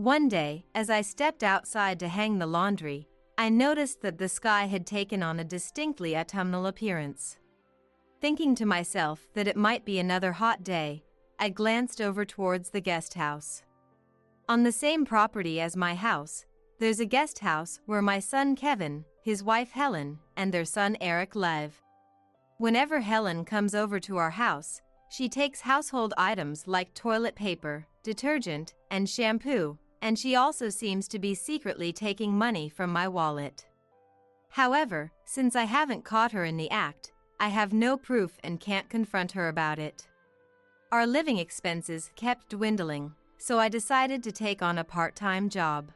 One day, as I stepped outside to hang the laundry, I noticed that the sky had taken on a distinctly autumnal appearance. Thinking to myself that it might be another hot day, I glanced over towards the guest house. On the same property as my house, there's a guest house where my son Kevin, his wife Helen, and their son Eric live. Whenever Helen comes over to our house, she takes household items like toilet paper, detergent, and shampoo, and she also seems to be secretly taking money from my wallet. However, since I haven't caught her in the act, I have no proof and can't confront her about it. Our living expenses kept dwindling, so I decided to take on a part-time job.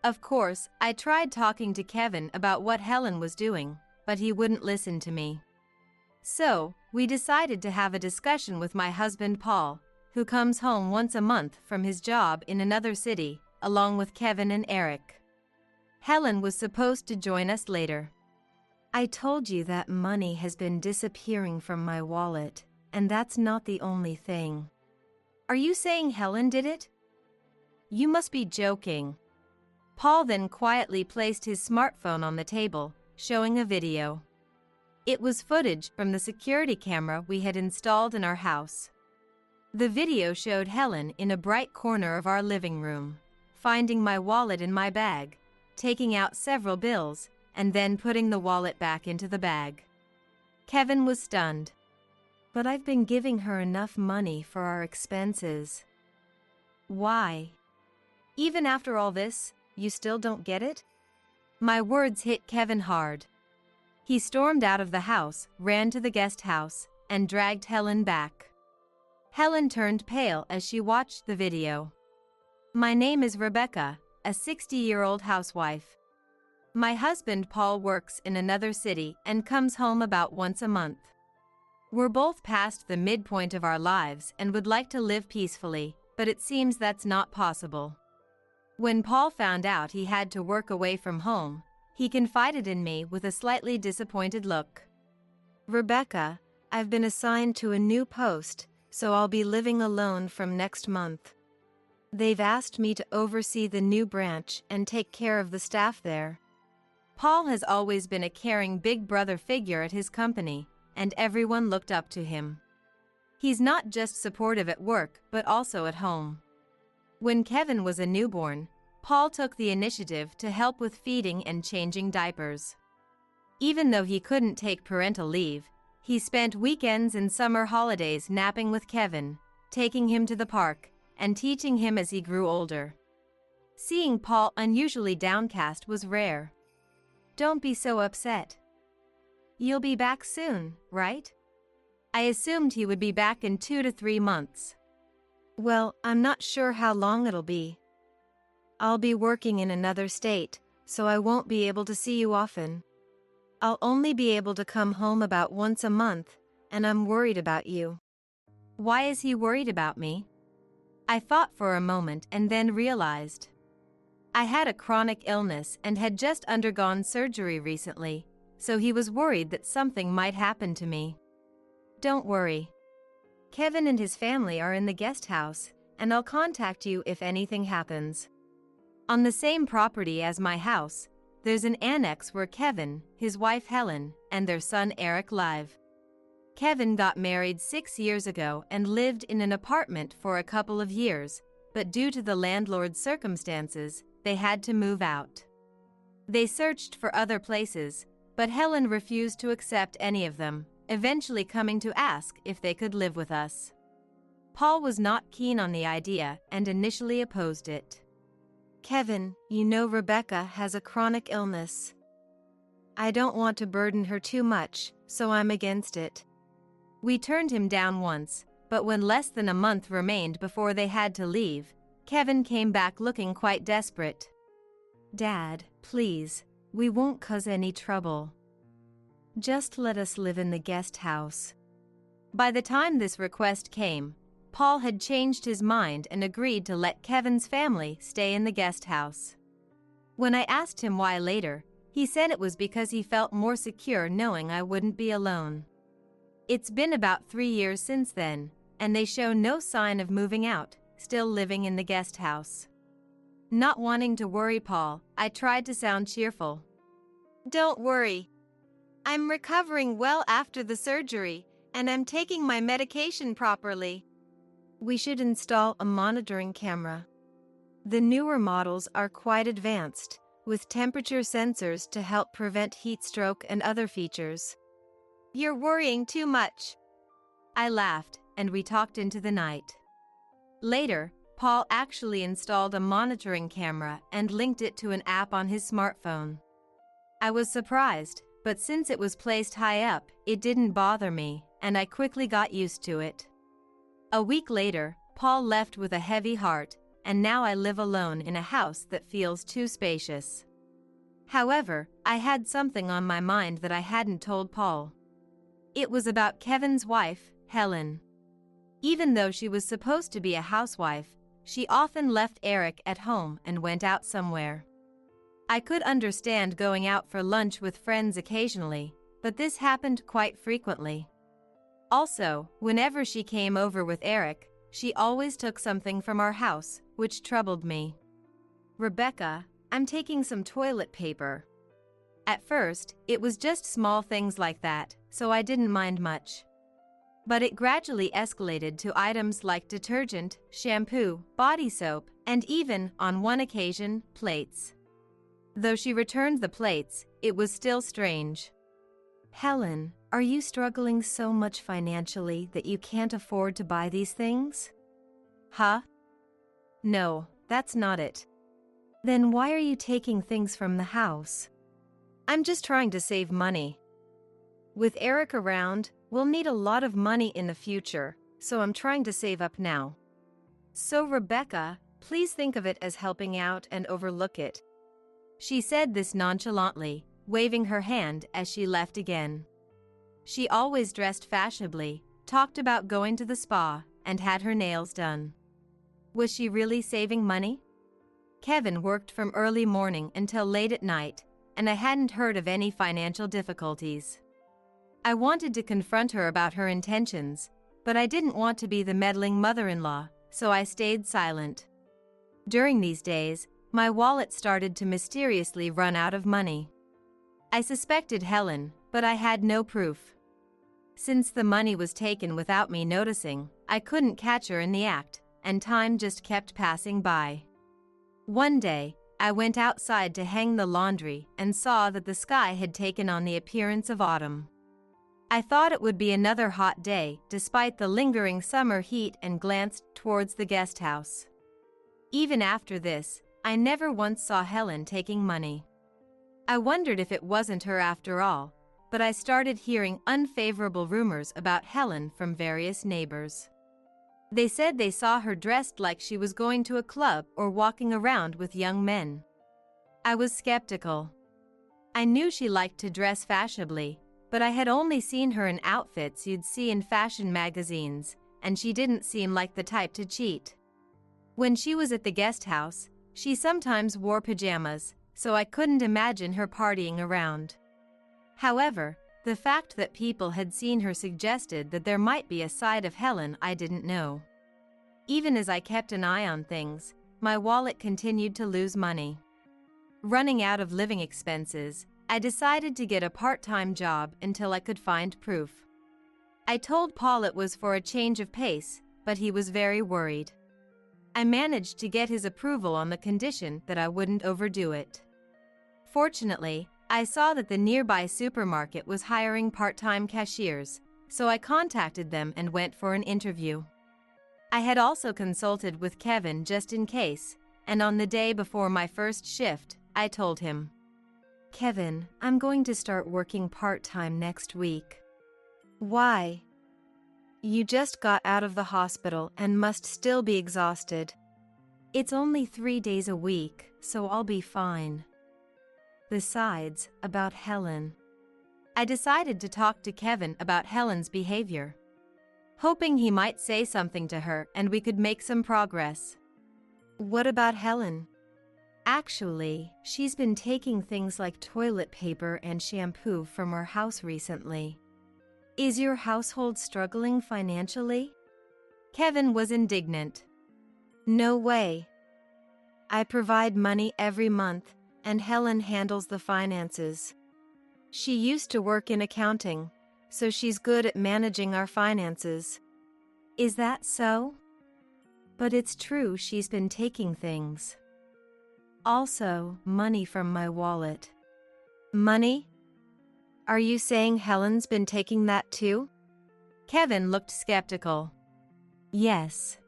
Of course, I tried talking to Kevin about what Helen was doing, but he wouldn't listen to me. So, we decided to have a discussion with my husband Paul, who comes home once a month from his job in another city, along with Kevin and Eric. Helen was supposed to join us later. I told you that money has been disappearing from my wallet, and that's not the only thing. Are you saying Helen did it? You must be joking. Paul then quietly placed his smartphone on the table, showing a video. It was footage from the security camera we had installed in our house. The video showed Helen in a bright corner of our living room, finding my wallet in my bag, taking out several bills, and then putting the wallet back into the bag. Kevin was stunned. But I've been giving her enough money for our expenses. Why? Even after all this, you still don't get it? My words hit Kevin hard. He stormed out of the house, ran to the guest house, and dragged Helen back. Helen turned pale as she watched the video. My name is Rebecca, a 60-year-old housewife. My husband Paul works in another city and comes home about once a month. We're both past the midpoint of our lives and would like to live peacefully, but it seems that's not possible. When Paul found out he had to work away from home, he confided in me with a slightly disappointed look. Rebecca, I've been assigned to a new post, so I'll be living alone from next month. They've asked me to oversee the new branch and take care of the staff there. Paul has always been a caring big brother figure at his company, and everyone looked up to him. He's not just supportive at work but also at home. When Kevin was a newborn, Paul took the initiative to help with feeding and changing diapers. Even though he couldn't take parental leave, he spent weekends and summer holidays napping with Kevin, taking him to the park, and teaching him as he grew older. Seeing Paul unusually downcast was rare. Don't be so upset. You'll be back soon, right? I assumed he would be back in 2 to 3 months. Well, I'm not sure how long it'll be. I'll be working in another state, so I won't be able to see you often. I'll only be able to come home about once a month, and I'm worried about you. Why is he worried about me? I thought for a moment and then realized. I had a chronic illness and had just undergone surgery recently, so he was worried that something might happen to me. Don't worry. Kevin and his family are in the guest house, and I'll contact you if anything happens. On the same property as my house, there's an annex where Kevin, his wife Helen, and their son Eric live. Kevin got married 6 years ago and lived in an apartment for a couple of years, but due to the landlord's circumstances, they had to move out. They searched for other places, but Helen refused to accept any of them, eventually coming to ask if they could live with us. Paul was not keen on the idea and initially opposed it. Kevin, you know Rebecca has a chronic illness. I don't want to burden her too much, so I'm against it. We turned him down once, but when less than a month remained before they had to leave, Kevin came back looking quite desperate. Dad, please, we won't cause any trouble. Just let us live in the guest house. By the time this request came, Paul had changed his mind and agreed to let Kevin's family stay in the guest house. When I asked him why later, he said it was because he felt more secure knowing I wouldn't be alone. It's been about 3 years since then, and they show no sign of moving out, still living in the guest house. Not wanting to worry Paul, I tried to sound cheerful. Don't worry. I'm recovering well after the surgery, and I'm taking my medication properly. We should install a monitoring camera. The newer models are quite advanced, with temperature sensors to help prevent heat stroke and other features. You're worrying too much. I laughed, and we talked into the night. Later, Paul actually installed a monitoring camera and linked it to an app on his smartphone. I was surprised, but since it was placed high up, it didn't bother me, and I quickly got used to it. A week later, Paul left with a heavy heart, and now I live alone in a house that feels too spacious. However, I had something on my mind that I hadn't told Paul. It was about Kevin's wife, Helen. Even though she was supposed to be a housewife, she often left Eric at home and went out somewhere. I could understand going out for lunch with friends occasionally, but this happened quite frequently. Also, whenever she came over with Eric, she always took something from our house, which troubled me. Rebecca, I'm taking some toilet paper. At first, it was just small things like that, so I didn't mind much. But it gradually escalated to items like detergent, shampoo, body soap, and even, on one occasion, plates. Though she returned the plates, it was still strange. Helen, are you struggling so much financially that you can't afford to buy these things? Huh? No, that's not it. Then why are you taking things from the house? I'm just trying to save money. With Eric around, we'll need a lot of money in the future, so I'm trying to save up now. So Rebecca, please think of it as helping out and overlook it. She said this nonchalantly, waving her hand as she left again. She always dressed fashionably, talked about going to the spa, and had her nails done. Was she really saving money? Kevin worked from early morning until late at night, and I hadn't heard of any financial difficulties. I wanted to confront her about her intentions, but I didn't want to be the meddling mother-in-law, so I stayed silent. During these days, my wallet started to mysteriously run out of money. I suspected Helen, but I had no proof. Since the money was taken without me noticing, I couldn't catch her in the act, and time just kept passing by. One day, I went outside to hang the laundry and saw that the sky had taken on the appearance of autumn. I thought it would be another hot day despite the lingering summer heat and glanced towards the guest house. Even after this, I never once saw Helen taking money. I wondered if it wasn't her after all, but I started hearing unfavorable rumors about Helen from various neighbors. They said they saw her dressed like she was going to a club or walking around with young men. I was skeptical. I knew she liked to dress fashionably, but I had only seen her in outfits you'd see in fashion magazines, and she didn't seem like the type to cheat. When she was at the guest house, she sometimes wore pajamas, so I couldn't imagine her partying around. However, the fact that people had seen her suggested that there might be a side of Helen I didn't know. Even as I kept an eye on things, my wallet continued to lose money. Running out of living expenses, I decided to get a part-time job until I could find proof. I told Paul it was for a change of pace, but he was very worried. I managed to get his approval on the condition that I wouldn't overdo it. Fortunately, I saw that the nearby supermarket was hiring part-time cashiers, so I contacted them and went for an interview. I had also consulted with Kevin just in case, and on the day before my first shift, I told him, "Kevin, I'm going to start working part-time next week." "Why?" "You just got out of the hospital and must still be exhausted. It's only 3 days a week, so I'll be fine. Besides, about Helen." I decided to talk to Kevin about Helen's behavior, hoping he might say something to her and we could make some progress. "What about Helen?" "Actually, she's been taking things like toilet paper and shampoo from our house recently. Is your household struggling financially?" Kevin was indignant. "No way. I provide money every month, and Helen handles the finances. She used to work in accounting, so she's good at managing our finances. Is that so? But it's true she's been taking things. Also, money from my wallet. Money? Are you saying Helen's been taking that too? Kevin looked skeptical. Yes.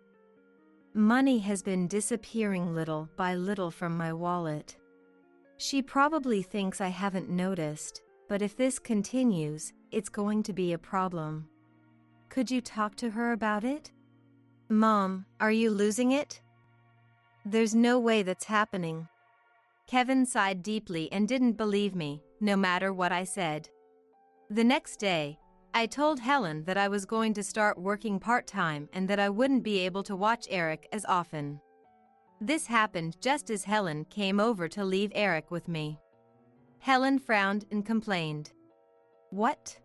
Money has been disappearing little by little from my wallet. She probably thinks I haven't noticed, but if this continues, it's going to be a problem. Could you talk to her about it? Mom, are you losing it? There's no way that's happening. Kevin sighed deeply and didn't believe me, no matter what I said. The next day, I told Helen that I was going to start working part-time and that I wouldn't be able to watch Eric as often. This happened just as Helen came over to leave Eric with me. Helen frowned and complained. What?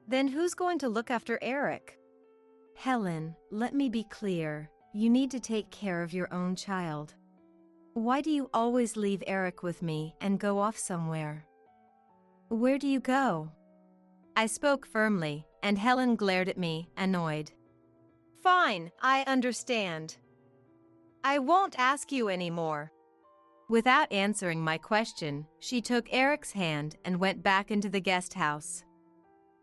Then who's going to look after Eric? Helen, let me be clear. You need to take care of your own child. Why do you always leave Eric with me and go off somewhere? Where do you go? I spoke firmly, and Helen glared at me, annoyed. Fine, I understand. I won't ask you anymore. Without answering my question, she took Eric's hand and went back into the guest house.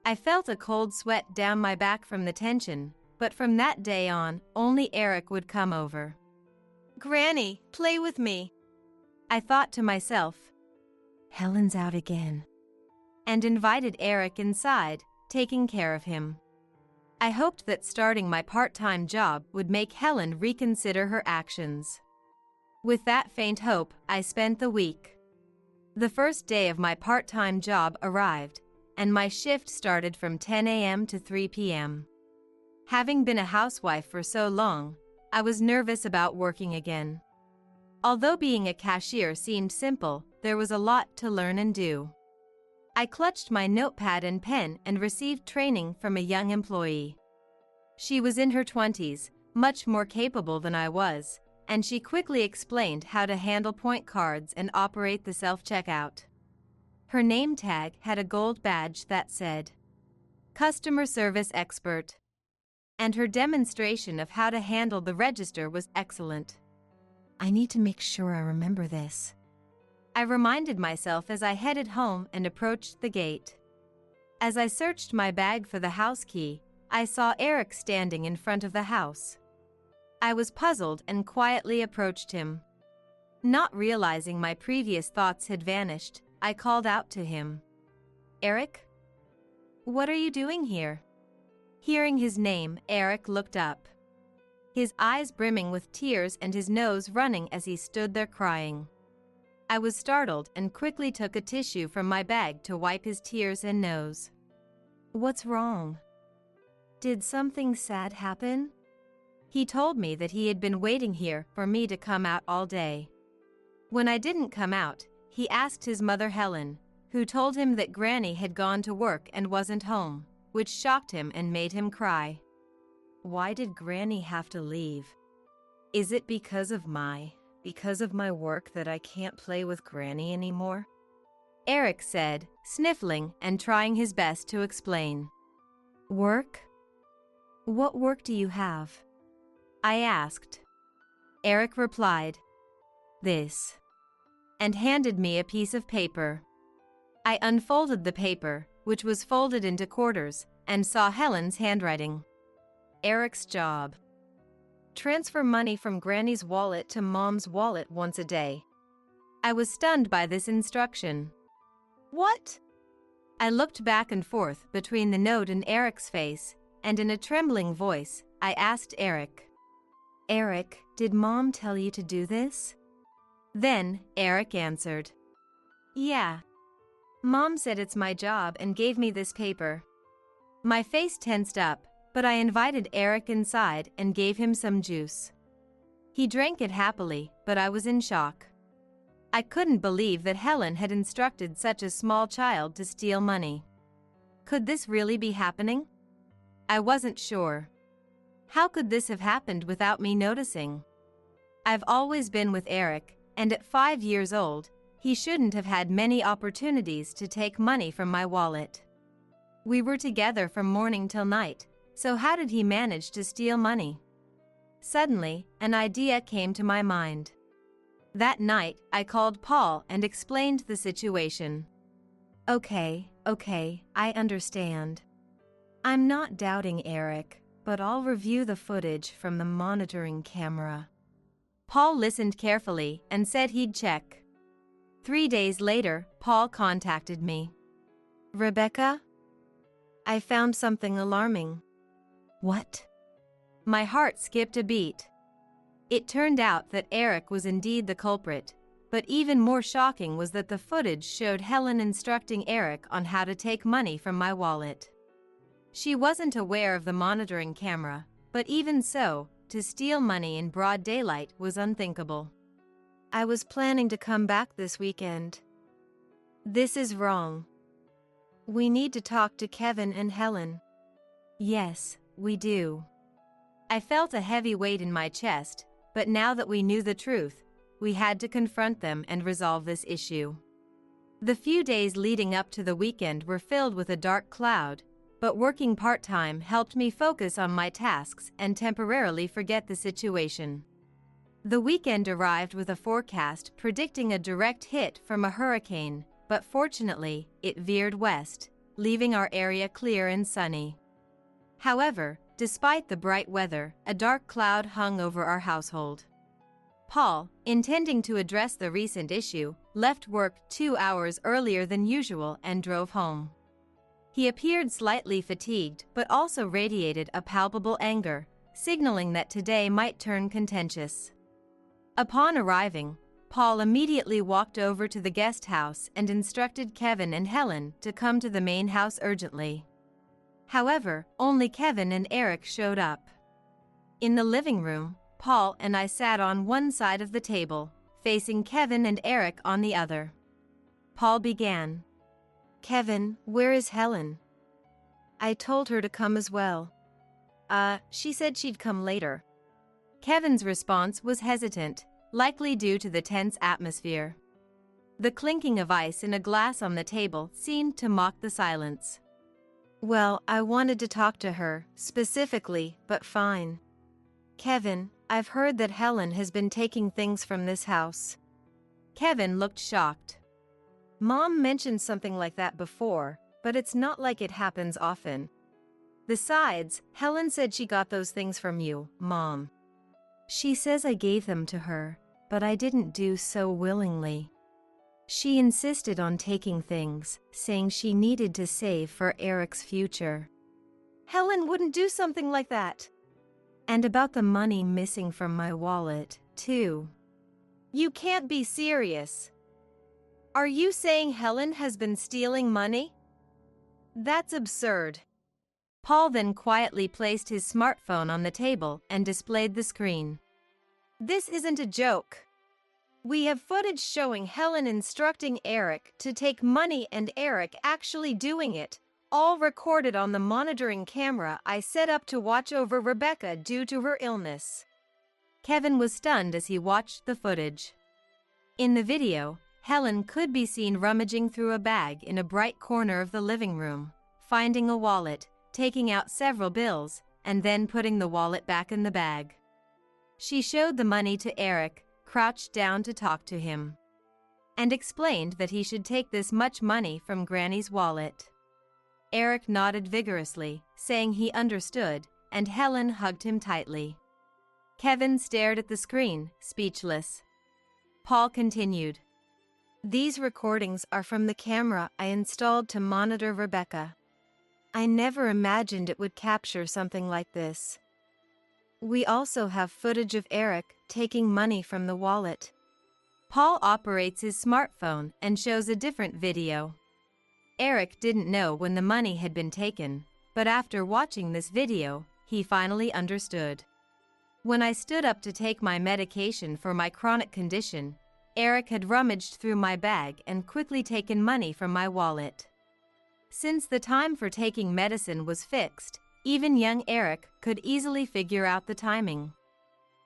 I felt a cold sweat down my back from the tension, but from that day on, only Eric would come over. Granny, play with me. I thought to myself, Helen's out again, and invited Eric inside, taking care of him. I hoped that starting my part-time job would make Helen reconsider her actions. With that faint hope, I spent the week. The first day of my part-time job arrived, and my shift started from 10 a.m. to 3 p.m. Having been a housewife for so long, I was nervous about working again. Although being a cashier seemed simple, there was a lot to learn and do. I clutched my notepad and pen and received training from a young employee. She was in her 20s, much more capable than I was, and she quickly explained how to handle point cards and operate the self-checkout. Her name tag had a gold badge that said, Customer Service Expert, and her demonstration of how to handle the register was excellent. I need to make sure I remember this. I reminded myself as I headed home and approached the gate. As I searched my bag for the house key, I saw Eric standing in front of the house. I was puzzled and quietly approached him. Not realizing my previous thoughts had vanished, I called out to him. Eric? What are you doing here? Hearing his name, Eric looked up, his eyes brimming with tears and his nose running as he stood there crying. I was startled and quickly took a tissue from my bag to wipe his tears and nose. What's wrong? Did something sad happen? He told me that he had been waiting here for me to come out all day. When I didn't come out, he asked his mother Helen, who told him that Granny had gone to work and wasn't home, which shocked him and made him cry. Why did Granny have to leave? Is it because of my work that I can't play with Granny anymore? Eric said, sniffling and trying his best to explain. Work? What work do you have? I asked. Eric replied, This, and handed me a piece of paper. I unfolded the paper, which was folded into quarters, and saw Helen's handwriting. Eric's job. Transfer money from Granny's wallet to Mom's wallet once a day. I was stunned by this instruction. What? I looked back and forth between the note and Eric's face, and in a trembling voice, I asked Eric, Eric, did Mom tell you to do this? Then, Eric answered, Yeah. Mom said it's my job and gave me this paper. My face tensed up, but I invited Eric inside and gave him some juice. He drank it happily, but I was in shock. I couldn't believe that Helen had instructed such a small child to steal money. Could this really be happening? I wasn't sure. How could this have happened without me noticing? I've always been with Eric, and at 5 years old, he shouldn't have had many opportunities to take money from my wallet. We were together from morning till night, so how did he manage to steal money? Suddenly, an idea came to my mind. That night, I called Paul and explained the situation. Okay, I understand. I'm not doubting Eric, but I'll review the footage from the monitoring camera. Paul listened carefully and said he'd check. 3 days later, Paul contacted me. Rebecca? I found something alarming. What? My heart skipped a beat. It turned out that Eric was indeed the culprit, but even more shocking was that the footage showed Helen instructing Eric on how to take money from my wallet. She wasn't aware of the monitoring camera, but even so, to steal money in broad daylight was unthinkable. I was planning to come back this weekend. This is wrong. We need to talk to Kevin and Helen. Yes, we do. I felt a heavy weight in my chest, but now that we knew the truth, we had to confront them and resolve this issue. The few days leading up to the weekend were filled with a dark cloud, but working part-time helped me focus on my tasks and temporarily forget the situation. The weekend arrived with a forecast predicting a direct hit from a hurricane, but fortunately, it veered west, leaving our area clear and sunny. However, despite the bright weather, a dark cloud hung over our household. Paul, intending to address the recent issue, left work 2 hours earlier than usual and drove home. He appeared slightly fatigued but also radiated a palpable anger, signaling that today might turn contentious. Upon arriving, Paul immediately walked over to the guest house and instructed Kevin and Helen to come to the main house urgently. However, only Kevin and Eric showed up. In the living room, Paul and I sat on one side of the table, facing Kevin and Eric on the other. Paul began. Kevin, where is Helen? I told her to come as well. She said she'd come later. Kevin's response was hesitant, likely due to the tense atmosphere. The clinking of ice in a glass on the table seemed to mock the silence. Well, I wanted to talk to her, specifically, but fine. Kevin, I've heard that Helen has been taking things from this house. Kevin looked shocked. Mom mentioned something like that before, but it's not like it happens often. Besides, Helen said she got those things from you, Mom. She says I gave them to her, but I didn't do so willingly. She insisted on taking things, saying she needed to save for Eric's future. Helen wouldn't do something like that. And about the money missing from my wallet, too. You can't be serious. Are you saying Helen has been stealing money? That's absurd. Paul then quietly placed his smartphone on the table and displayed the screen. This isn't a joke. We have footage showing Helen instructing Eric to take money and Eric actually doing it, all recorded on the monitoring camera I set up to watch over Rebecca due to her illness. Kevin was stunned as he watched the footage. In the video, Helen could be seen rummaging through a bag in a bright corner of the living room, finding a wallet, taking out several bills, and then putting the wallet back in the bag. She showed the money to Eric, crouched down to talk to him, and explained that he should take this much money from Granny's wallet. Eric nodded vigorously, saying he understood, and Helen hugged him tightly. Kevin stared at the screen, speechless. Paul continued. These recordings are from the camera I installed to monitor Rebecca. I never imagined it would capture something like this. We also have footage of Eric taking money from the wallet. Paul operates his smartphone and shows a different video. Eric didn't know when the money had been taken, but after watching this video, he finally understood. When I stood up to take my medication for my chronic condition, Eric had rummaged through my bag and quickly taken money from my wallet. Since the time for taking medicine was fixed, even young Eric could easily figure out the timing.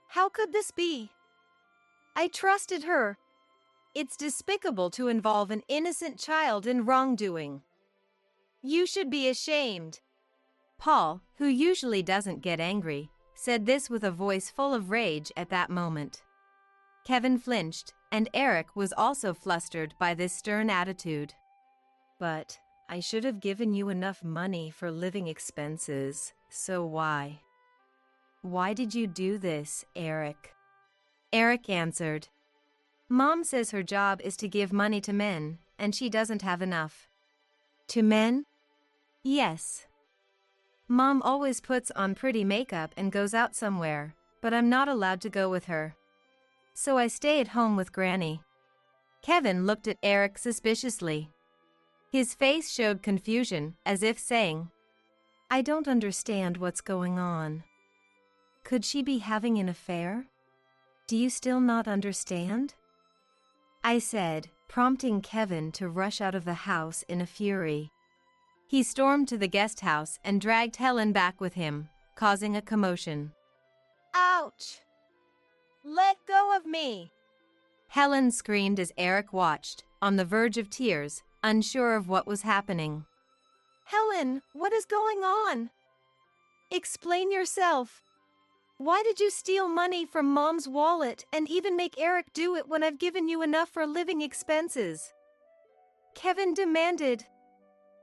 How could this be? I trusted her. It's despicable to involve an innocent child in wrongdoing. You should be ashamed. Paul, who usually doesn't get angry, said this with a voice full of rage at that moment. Kevin flinched, and Eric was also flustered by this stern attitude. But I should have given you enough money for living expenses, so why? Why did you do this, Eric? Eric answered, Mom says her job is to give money to men, and she doesn't have enough. To men? Yes. Mom always puts on pretty makeup and goes out somewhere, but I'm not allowed to go with her. So I stay at home with Granny. Kevin looked at Eric suspiciously. His face showed confusion, as if saying, I don't understand what's going on. Could she be having an affair? Do you still not understand? I said, prompting Kevin to rush out of the house in a fury. He stormed to the guest house and dragged Helen back with him, causing a commotion. Ouch! Let go of me! Helen screamed as Eric watched, on the verge of tears, unsure of what was happening. Helen, what is going on? Explain yourself. Why did you steal money from Mom's wallet and even make Eric do it when I've given you enough for living expenses? Kevin demanded.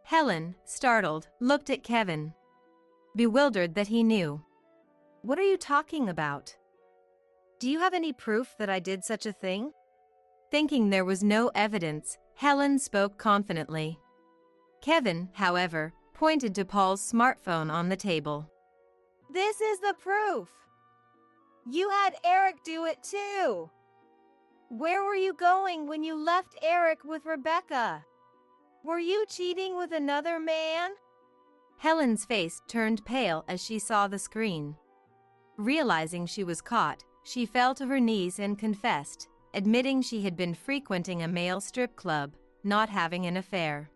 Helen, startled, looked at Kevin, bewildered that he knew. What are you talking about? Do you have any proof that I did such a thing? Thinking there was no evidence, Helen spoke confidently. Kevin, however, pointed to Paul's smartphone on the table. This is the proof. You had Eric do it too. Where were you going when you left Eric with Rebecca? Were you cheating with another man? Helen's face turned pale as she saw the screen. Realizing she was caught, she fell to her knees and confessed, admitting she had been frequenting a male strip club, not having an affair.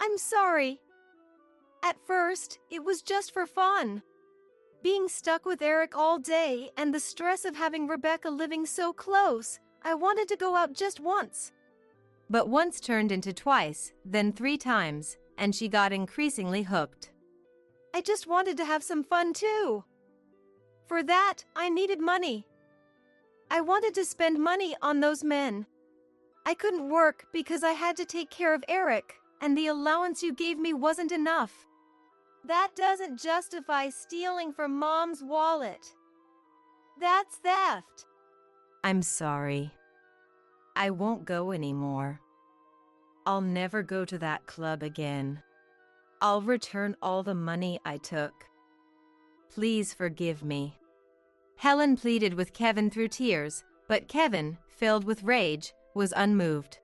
I'm sorry. At first, it was just for fun. Being stuck with Eric all day and the stress of having Rebecca living so close, I wanted to go out just once. But once turned into twice, then 3 times, and she got increasingly hooked. I just wanted to have some fun too. For that, I needed money. I wanted to spend money on those men. I couldn't work because I had to take care of Eric, and the allowance you gave me wasn't enough. That doesn't justify stealing from Mom's wallet. That's theft. I'm sorry. I won't go anymore. I'll never go to that club again. I'll return all the money I took. Please forgive me. Helen pleaded with Kevin through tears, but Kevin, filled with rage, was unmoved.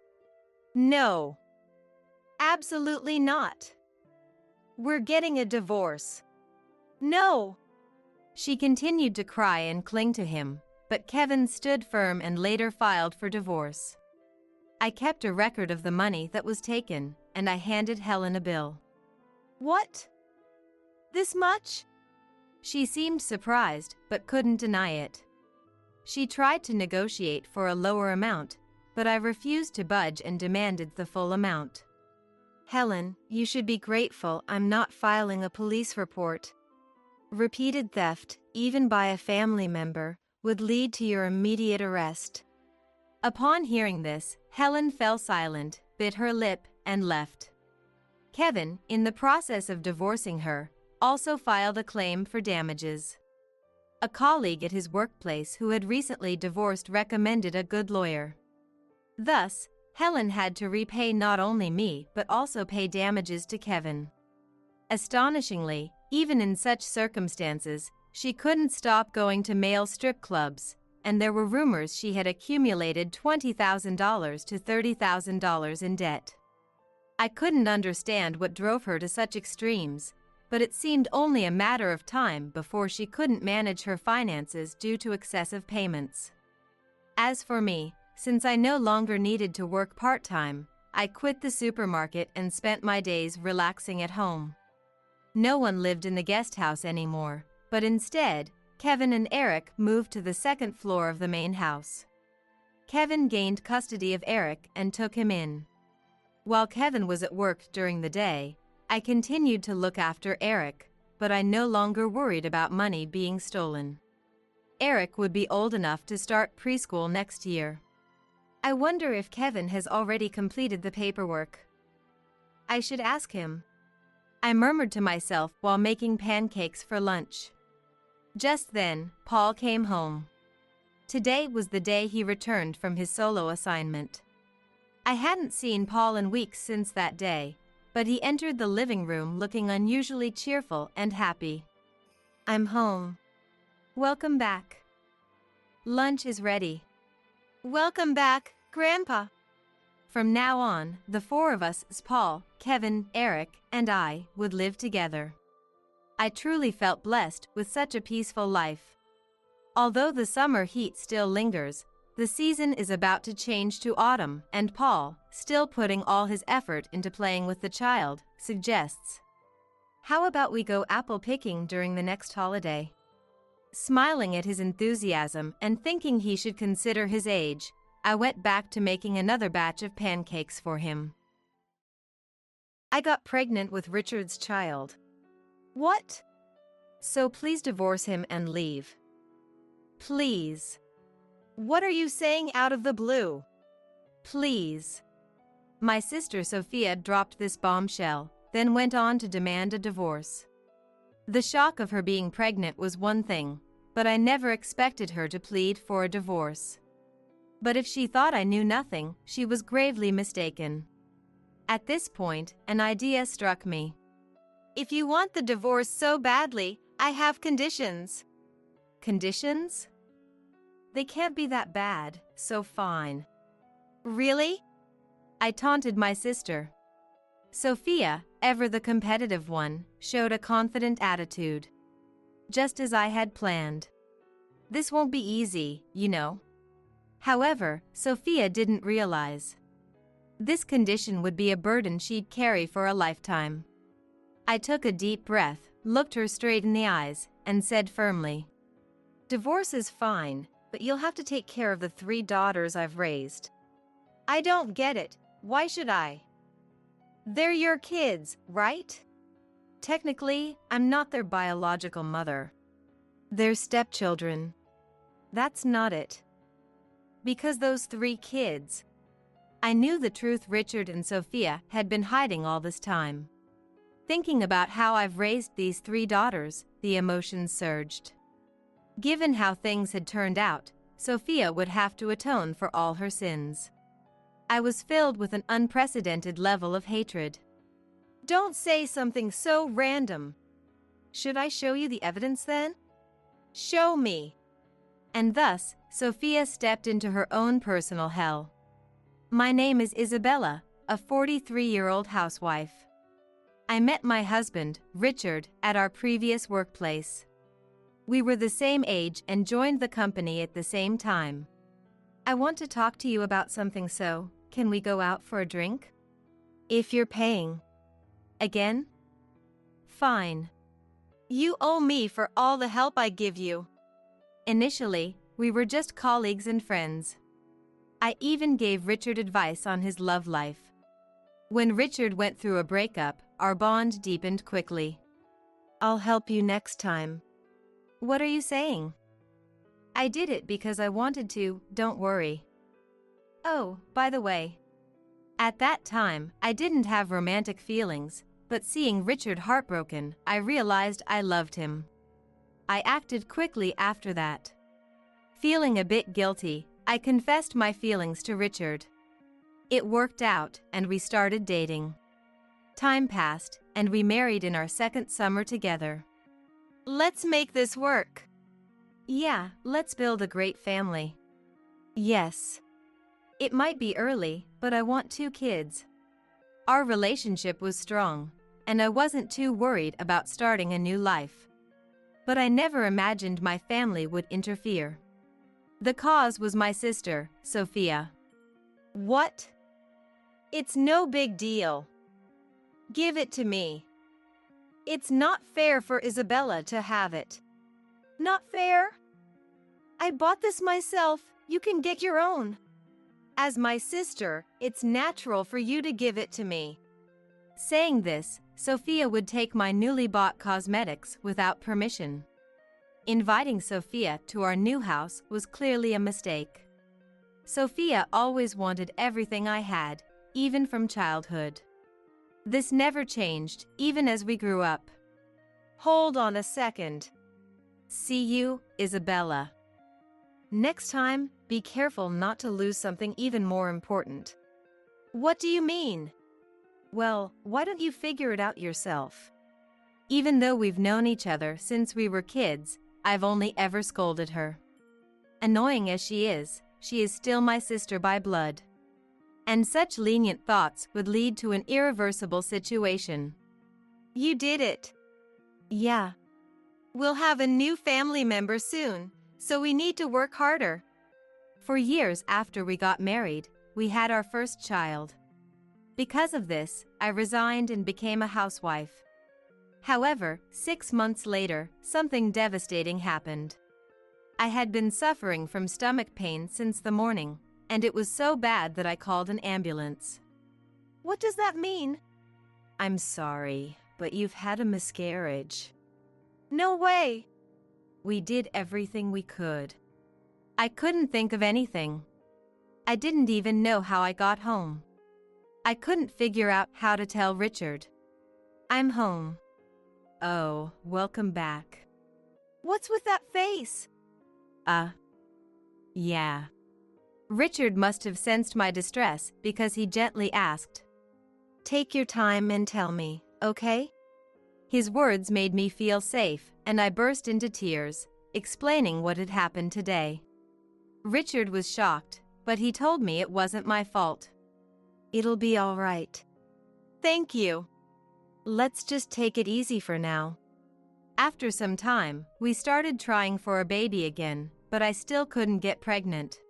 No. Absolutely not. We're getting a divorce. No. She continued to cry and cling to him, but Kevin stood firm and later filed for divorce. I kept a record of the money that was taken, and I handed Helen a bill. What? This much? She seemed surprised, but couldn't deny it. She tried to negotiate for a lower amount, but I refused to budge and demanded the full amount. Helen, you should be grateful I'm not filing a police report. Repeated theft, even by a family member, would lead to your immediate arrest. Upon hearing this, Helen fell silent, bit her lip, and left. Kevin, in the process of divorcing her, also filed a claim for damages. A colleague at his workplace who had recently divorced recommended a good lawyer. Thus, Helen had to repay not only me but also pay damages to Kevin. Astonishingly, even in such circumstances, she couldn't stop going to male strip clubs, and there were rumors she had accumulated $20,000 to $30,000 in debt. I couldn't understand what drove her to such extremes, but it seemed only a matter of time before she couldn't manage her finances due to excessive payments. As for me, since I no longer needed to work part-time, I quit the supermarket and spent my days relaxing at home. No one lived in the guest house anymore, but instead, Kevin and Eric moved to the second floor of the main house. Kevin gained custody of Eric and took him in. While Kevin was at work during the day, I continued to look after Eric, but I no longer worried about money being stolen. Eric would be old enough to start preschool next year. I wonder if Kevin has already completed the paperwork. I should ask him. I murmured to myself while making pancakes for lunch. Just then, Paul came home. Today was the day he returned from his solo assignment. I hadn't seen Paul in weeks since that day, but he entered the living room looking unusually cheerful and happy. "I'm home." "Welcome back. Lunch is ready." "Welcome back, Grandpa." From now on, the four of us, Paul, Kevin, Eric, and I, would live together. I truly felt blessed with such a peaceful life. Although the summer heat still lingers, the season is about to change to autumn, and Paul, still putting all his effort into playing with the child, suggests, "How about we go apple picking during the next holiday?" Smiling at his enthusiasm and thinking he should consider his age, I went back to making another batch of pancakes for him. I got pregnant with Richard's child. "What?" "So please divorce him and leave. Please." "What are you saying out of the blue?" "Please." My sister Sophia dropped this bombshell, then went on to demand a divorce. The shock of her being pregnant was one thing, but I never expected her to plead for a divorce. But if she thought I knew nothing, she was gravely mistaken. At this point, an idea struck me. "If you want the divorce so badly, I have conditions." "Conditions?" "They can't be that bad, so fine." "Really?" I taunted my sister. Sophia, ever the competitive one, showed a confident attitude. Just as I had planned. "This won't be easy, you know." However, Sophia didn't realize. This condition would be a burden she'd carry for a lifetime. I took a deep breath, looked her straight in the eyes, and said firmly, "Divorce is fine, but you'll have to take care of the 3 daughters I've raised." "I don't get it. Why should I?" "They're your kids, right?" "Technically, I'm not their biological mother. They're stepchildren." "That's not it." "Because those 3 kids." I knew the truth Richard and Sophia had been hiding all this time. Thinking about how I've raised these 3 daughters, the emotions surged. Given how things had turned out, Sophia would have to atone for all her sins. I was filled with an unprecedented level of hatred. "Don't say something so random." "Should I show you the evidence then?" "Show me." And thus, Sophia stepped into her own personal hell. My name is Isabella, a 43-year-old housewife. I met my husband, Richard, at our previous workplace. We were the same age and joined the company at the same time. "I want to talk to you about something, so can we go out for a drink?" "If you're paying." "Again?" "Fine. You owe me for all the help I give you." Initially, we were just colleagues and friends. I even gave Richard advice on his love life. When Richard went through a breakup, our bond deepened quickly. "I'll help you next time." "What are you saying?" "I did it because I wanted to, don't worry." Oh, by the way. At that time, I didn't have romantic feelings, but seeing Richard heartbroken, I realized I loved him. I acted quickly after that. Feeling a bit guilty, I confessed my feelings to Richard. It worked out, and we started dating. Time passed, and we married in our 2nd summer together. "Let's make this work." "Yeah, let's build a great family." "Yes." "It might be early, but I want 2 kids." Our relationship was strong, and I wasn't too worried about starting a new life. But I never imagined my family would interfere. The cause was my sister, Sophia. "What?" "It's no big deal. Give it to me." "It's not fair for Isabella to have it." "Not fair? I bought this myself, you can get your own." As my sister, it's natural for you to give it to me." Saying this, Sophia would take my newly bought cosmetics without permission. Inviting Sophia to our new house was clearly a mistake. Sophia always wanted everything I had, even from childhood. This never changed, even as we grew up. "Hold on a second. See you, Isabella. Next time, be careful not to lose something even more important." "What do you mean?" "Well, why don't you figure it out yourself?" Even though we've known each other since we were kids, I've only ever scolded her. Annoying as she is still my sister by blood. And such lenient thoughts would lead to an irreversible situation. "You did it." "Yeah. We'll have a new family member soon, so we need to work harder." For years after we got married, we had our first child. Because of this, I resigned and became a housewife. However, 6 months later, something devastating happened. I had been suffering from stomach pain since the morning, and it was so bad that I called an ambulance. "What does that mean?" "I'm sorry, but you've had a miscarriage." "No way!" We did everything we could. I couldn't think of anything. I didn't even know how I got home. I couldn't figure out how to tell Richard. "I'm home." "Oh, welcome back." "What's with that face?" Yeah. Richard must have sensed my distress because he gently asked, "Take your time and tell me, okay?" His words made me feel safe, and I burst into tears, explaining what had happened today. Richard was shocked, but he told me it wasn't my fault. "It'll be all right." "Thank you. Let's just take it easy for now." After some time, we started trying for a baby again, but I still couldn't get pregnant.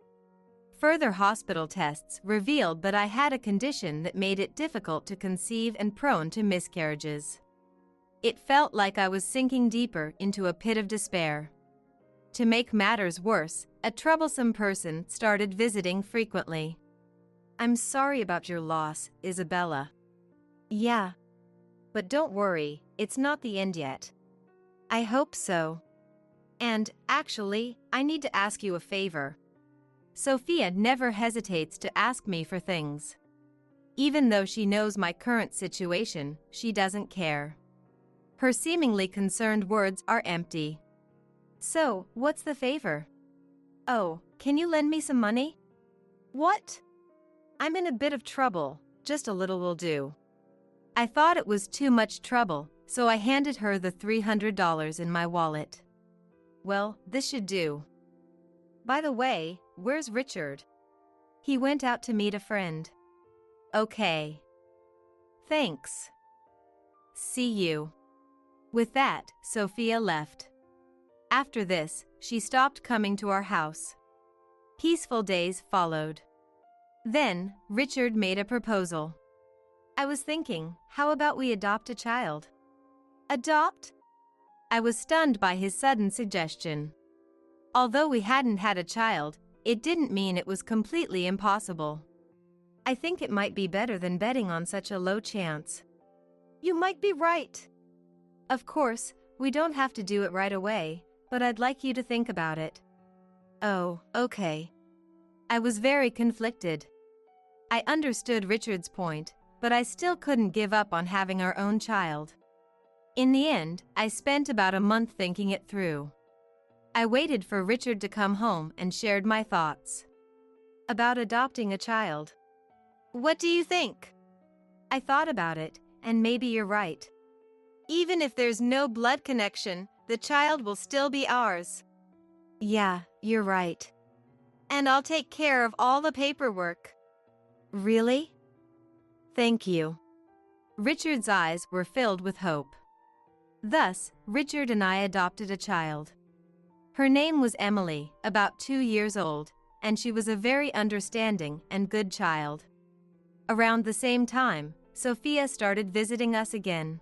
Further hospital tests revealed that I had a condition that made it difficult to conceive and prone to miscarriages. It felt like I was sinking deeper into a pit of despair. To make matters worse, a troublesome person started visiting frequently. "I'm sorry about your loss, Isabella." "Yeah. But don't worry, it's not the end yet." "I hope so. And, actually, I need to ask you a favor." Sophia never hesitates to ask me for things. Even though she knows my current situation, she doesn't care. Her seemingly concerned words are empty. "So, what's the favor?" "Oh, can you lend me some money?" "What?" "I'm in a bit of trouble, just a little will do." I thought it was too much trouble, so I handed her the $300 in my wallet. "Well, this should do. By the way, where's Richard?" "He went out to meet a friend." "Okay. Thanks. See you." With that, Sophia left. After this, she stopped coming to our house. Peaceful days followed. Then, Richard made a proposal. I was thinking, how about we adopt a child? "Adopt?" I was stunned by his sudden suggestion. Although we hadn't had a child, it didn't mean it was completely impossible. I think it might be better than betting on such a low chance. "You might be right." "Of course, we don't have to do it right away, but I'd like you to think about it." "Oh, okay." I was very conflicted. I understood Richard's point, but I still couldn't give up on having our own child. In the end, I spent about a month thinking it through. I waited for Richard to come home and shared my thoughts about adopting a child. "What do you think?" "I thought about it, and maybe you're right. Even if there's no blood connection, the child will still be ours." "Yeah, you're right. And I'll take care of all the paperwork." "Really? Thank you." Richard's eyes were filled with hope. Thus, Richard and I adopted a child. Her name was Emily, about 2 years old, and she was a very understanding and good child. Around the same time, Sophia started visiting us again.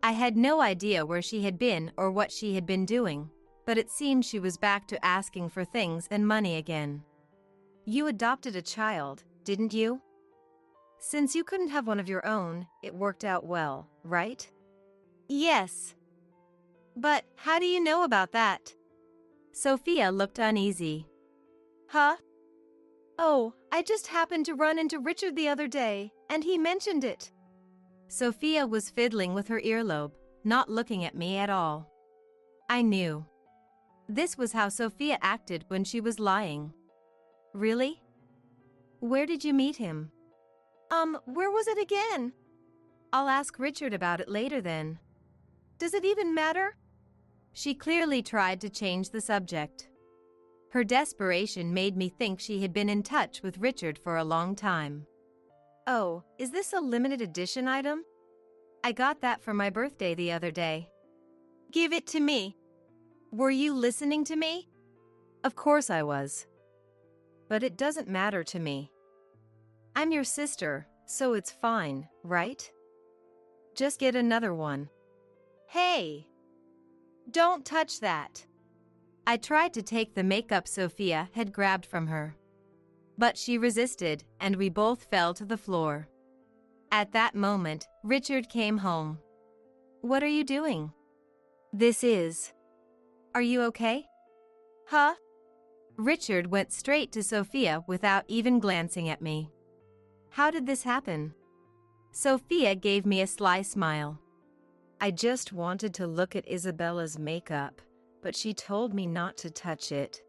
I had no idea where she had been or what she had been doing, but it seemed she was back to asking for things and money again. You adopted a child, didn't you? Since you couldn't have one of your own, it worked out well, right? Yes. But how do you know about that? Sophia looked uneasy. Huh? Oh, I just happened to run into Richard the other day, and he mentioned it. Sophia was fiddling with her earlobe, not looking at me at all. I knew. This was how Sophia acted when she was lying. Really? Where did you meet him? Where was it again? I'll ask Richard about it later then. Does it even matter? She clearly tried to change the subject. Her desperation made me think she had been in touch with Richard for a long time. Oh, is this a limited edition item? I got that for my birthday the other day. Give it to me. Were you listening to me? Of course I was. But it doesn't matter to me. I'm your sister, so it's fine, right? Just get another one. Hey! Don't touch that. I tried to take the makeup Sophia had grabbed from her. But she resisted, and we both fell to the floor. At that moment, Richard came home. What are you doing? This is. Are you okay? Huh? Richard went straight to Sophia without even glancing at me. How did this happen? Sophia gave me a sly smile. I just wanted to look at Isabella's makeup, but she told me not to touch it.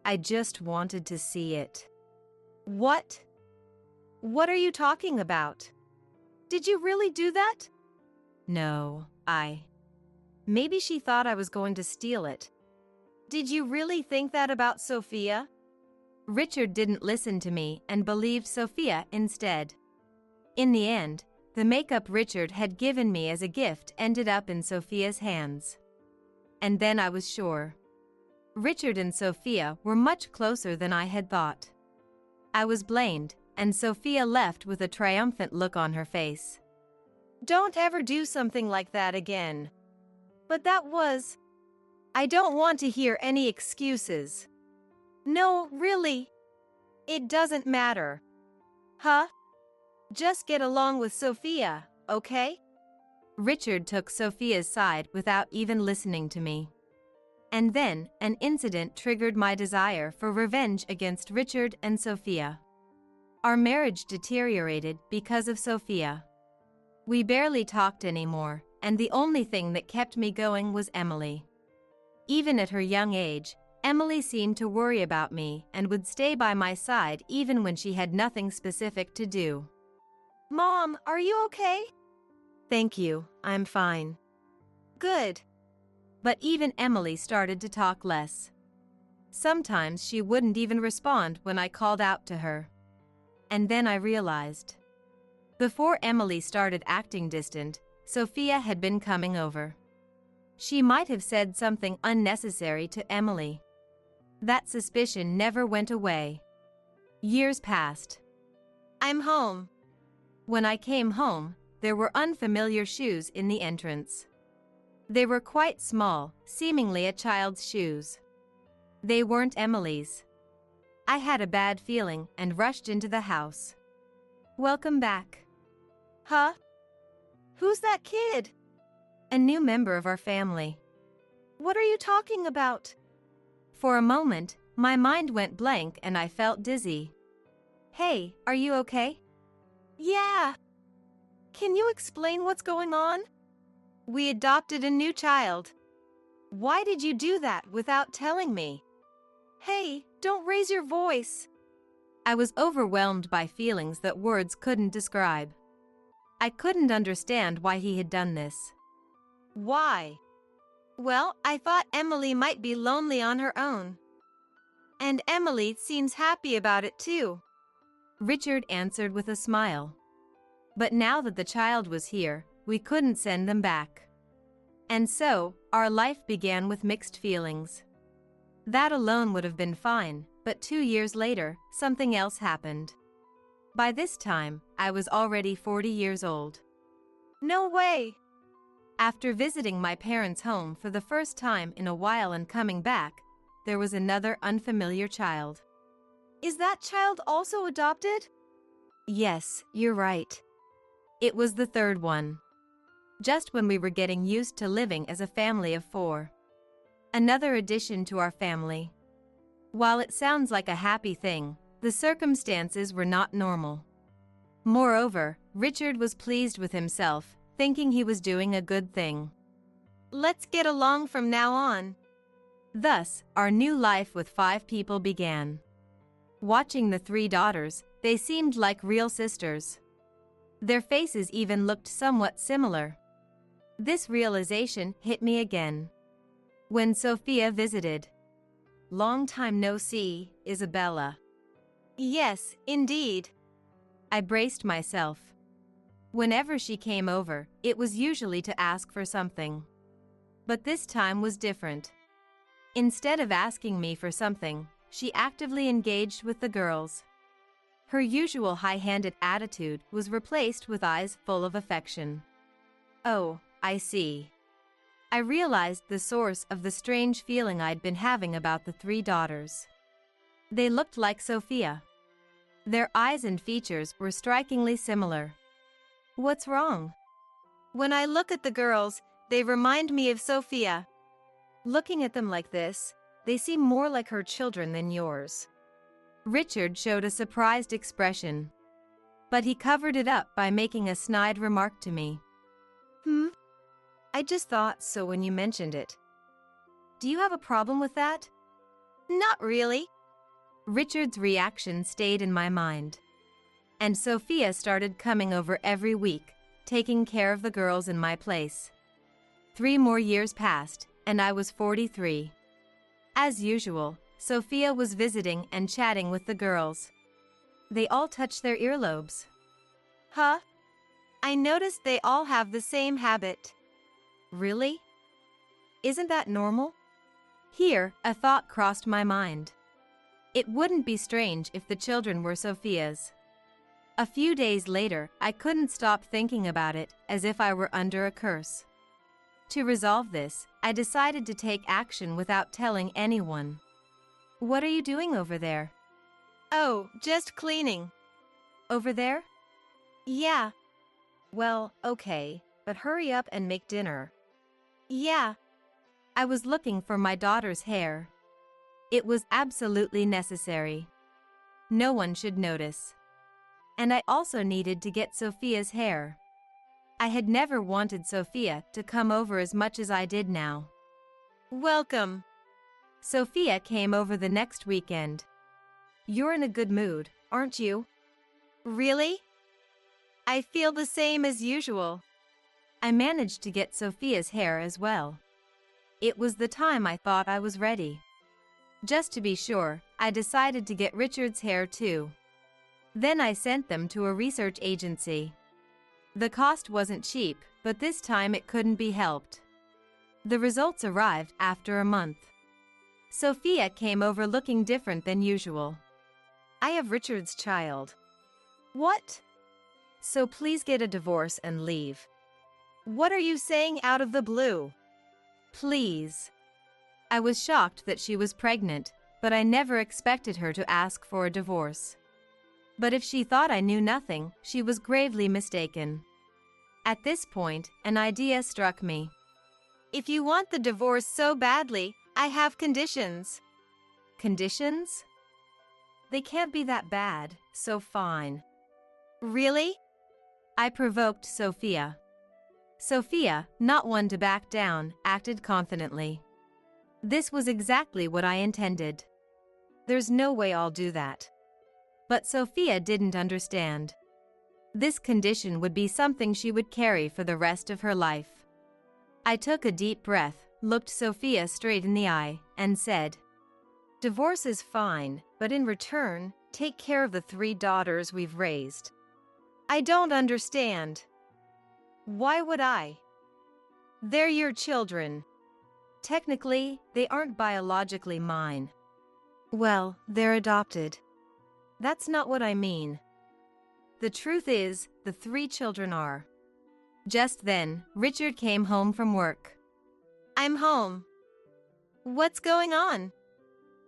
I just wanted to see it. What? What are you talking about? Did you really do that? No, Maybe she thought I was going to steal it. Did you really think that about Sophia? Richard didn't listen to me and believed Sophia instead. In the end, the makeup Richard had given me as a gift ended up in Sophia's hands. And then I was sure. Richard and Sophia were much closer than I had thought. I was blamed, and Sophia left with a triumphant look on her face. Don't ever do something like that again. But that was... I don't want to hear any excuses. No, really. It doesn't matter. Huh? Just get along with Sophia, okay? Richard took Sophia's side without even listening to me. And then, an incident triggered my desire for revenge against Richard and Sophia. Our marriage deteriorated because of Sophia. We barely talked anymore, and the only thing that kept me going was Emily. Even at her young age, Emily seemed to worry about me and would stay by my side even when she had nothing specific to do. Mom, are you okay? Thank you, I'm fine. Good. But even Emily started to talk less. Sometimes she wouldn't even respond when I called out to her. And then I realized. Before Emily started acting distant, Sophia had been coming over. She might have said something unnecessary to Emily. That suspicion never went away. Years passed. I'm home. When I came home, there were unfamiliar shoes in the entrance. They were quite small, seemingly a child's shoes. They weren't Emily's. I had a bad feeling and rushed into the house. Welcome back. Huh? Who's that kid? A new member of our family. What are you talking about? For a moment, my mind went blank and I felt dizzy. Hey, are you okay? Yeah. Can you explain what's going on? We adopted a new child. Why did you do that without telling me? Hey, don't raise your voice. I was overwhelmed by feelings that words couldn't describe. I couldn't understand why he had done this. Why? Well, I thought Emily might be lonely on her own. And Emily seems happy about it too. Richard answered with a smile. But now that the child was here, we couldn't send them back. And so, our life began with mixed feelings. That alone would have been fine, but 2 years later, something else happened. By this time, I was already 40 years old. No way! After visiting my parents' home for the first time in a while and coming back, there was another unfamiliar child. Is that child also adopted? Yes, you're right. It was the third one. Just when we were getting used to living as a family of 4. Another addition to our family. While it sounds like a happy thing, the circumstances were not normal. Moreover, Richard was pleased with himself, thinking he was doing a good thing. Let's get along from now on. Thus, our new life with 5 people began. Watching the 3 daughters, they seemed like real sisters. Their faces even looked somewhat similar. This realization hit me again when Sophia visited. Long time no see, Isabella. Yes, indeed. I braced myself. Whenever she came over, it was usually to ask for something. But this time was different. Instead of asking me for something, she actively engaged with the girls. Her usual high-handed attitude was replaced with eyes full of affection. Oh, I see. I realized the source of the strange feeling I'd been having about the 3 daughters. They looked like Sophia. Their eyes and features were strikingly similar. What's wrong? When I look at the girls, they remind me of Sophia. Looking at them like this, they seem more like her children than yours. Richard showed a surprised expression, but he covered it up by making a snide remark to me. I just thought so when you mentioned it. Do you have a problem with that? Not really. Richard's reaction stayed in my mind. And Sophia started coming over every week, taking care of the girls in my place. 3 more years passed, and I was 43. As usual, Sophia was visiting and chatting with the girls. They all touched their earlobes. Huh? I noticed they all have the same habit. Really? Isn't that normal? Here, a thought crossed my mind. It wouldn't be strange if the children were Sophia's. A few days later, I couldn't stop thinking about it, as if I were under a curse. To resolve this, I decided to take action without telling anyone. What are you doing over there? Oh, just cleaning. Over there? Yeah. Well, okay, but hurry up and make dinner. Yeah. I was looking for my daughter's hair. It was absolutely necessary. No one should notice. And I also needed to get Sophia's hair. I had never wanted Sophia to come over as much as I did now. Welcome. Sophia came over the next weekend. You're in a good mood, aren't you? Really? I feel the same as usual. I managed to get Sophia's hair as well. It was the time I thought I was ready. Just to be sure, I decided to get Richard's hair too. Then I sent them to a research agency. The cost wasn't cheap, but this time it couldn't be helped. The results arrived after a month. Sophia came over looking different than usual. I have Richard's child. What? So please get a divorce and leave. What are you saying out of the blue? Please. I was shocked that she was pregnant, but I never expected her to ask for a divorce. But if she thought I knew nothing, she was gravely mistaken. At this point, an idea struck me. If you want the divorce so badly, I have conditions. Conditions? They can't be that bad, so fine. Really? I provoked Sophia. Sophia, not one to back down, acted confidently. This was exactly what I intended. There's no way I'll do that. But Sophia didn't understand. This condition would be something she would carry for the rest of her life. I took a deep breath, looked Sophia straight in the eye, and said, Divorce is fine, but in return, take care of the 3 daughters we've raised. I don't understand. Why would I? They're your children. Technically, they aren't biologically mine. Well, they're adopted. That's not what I mean. The truth is, the 3 children are. Just then, Richard came home from work. I'm home. What's going on?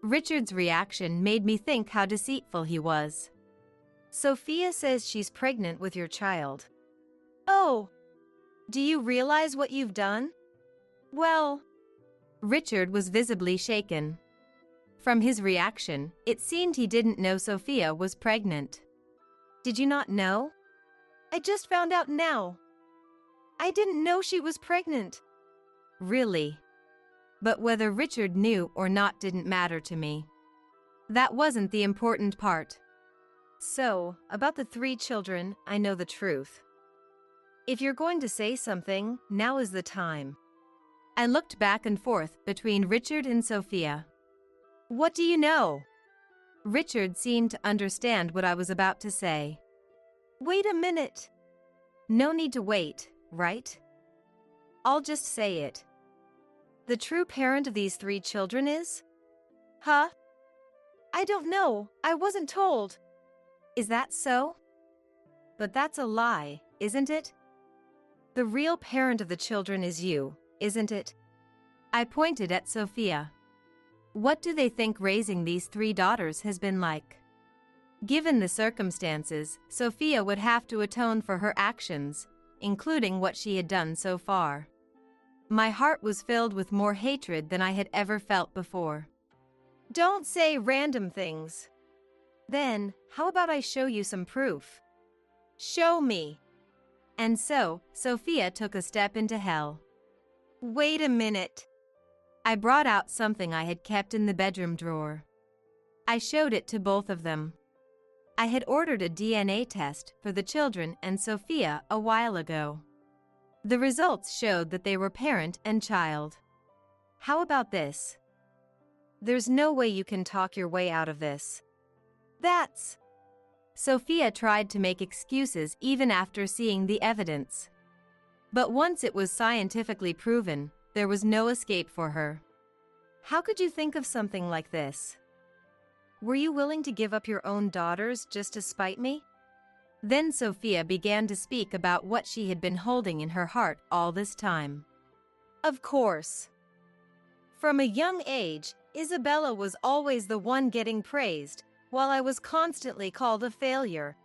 Richard's reaction made me think how deceitful he was. Sophia says she's pregnant with your child. Oh, do you realize what you've done? Well, Richard was visibly shaken. From his reaction, it seemed he didn't know Sophia was pregnant. Did you not know? I just found out now. I didn't know she was pregnant. Really? But whether Richard knew or not didn't matter to me. That wasn't the important part. So, about the 3 children, I know the truth. If you're going to say something, now is the time. I looked back and forth between Richard and Sophia. What do you know? Richard seemed to understand what I was about to say. Wait a minute. No need to wait, right? I'll just say it. The true parent of these 3 children is? Huh? I don't know. I wasn't told. Is that so? But that's a lie, isn't it? The real parent of the children is you, isn't it? I pointed at Sophia. What do they think raising these 3 daughters has been like? Given the circumstances, Sophia would have to atone for her actions, including what she had done so far. My heart was filled with more hatred than I had ever felt before. Don't say random things. Then, how about I show you some proof? Show me. And so, Sophia took a step into hell. Wait a minute. I brought out something I had kept in the bedroom drawer. I showed it to both of them. I had ordered a DNA test for the children and Sophia a while ago. The results showed that they were parent and child. How about this? There's no way you can talk your way out of this. That's... Sophia tried to make excuses even after seeing the evidence. But once it was scientifically proven, there was no escape for her. How could you think of something like this? Were you willing to give up your own daughters just to spite me? Then Sophia began to speak about what she had been holding in her heart all this time. Of course. From a young age, Isabella was always the one getting praised, while I was constantly called a failure.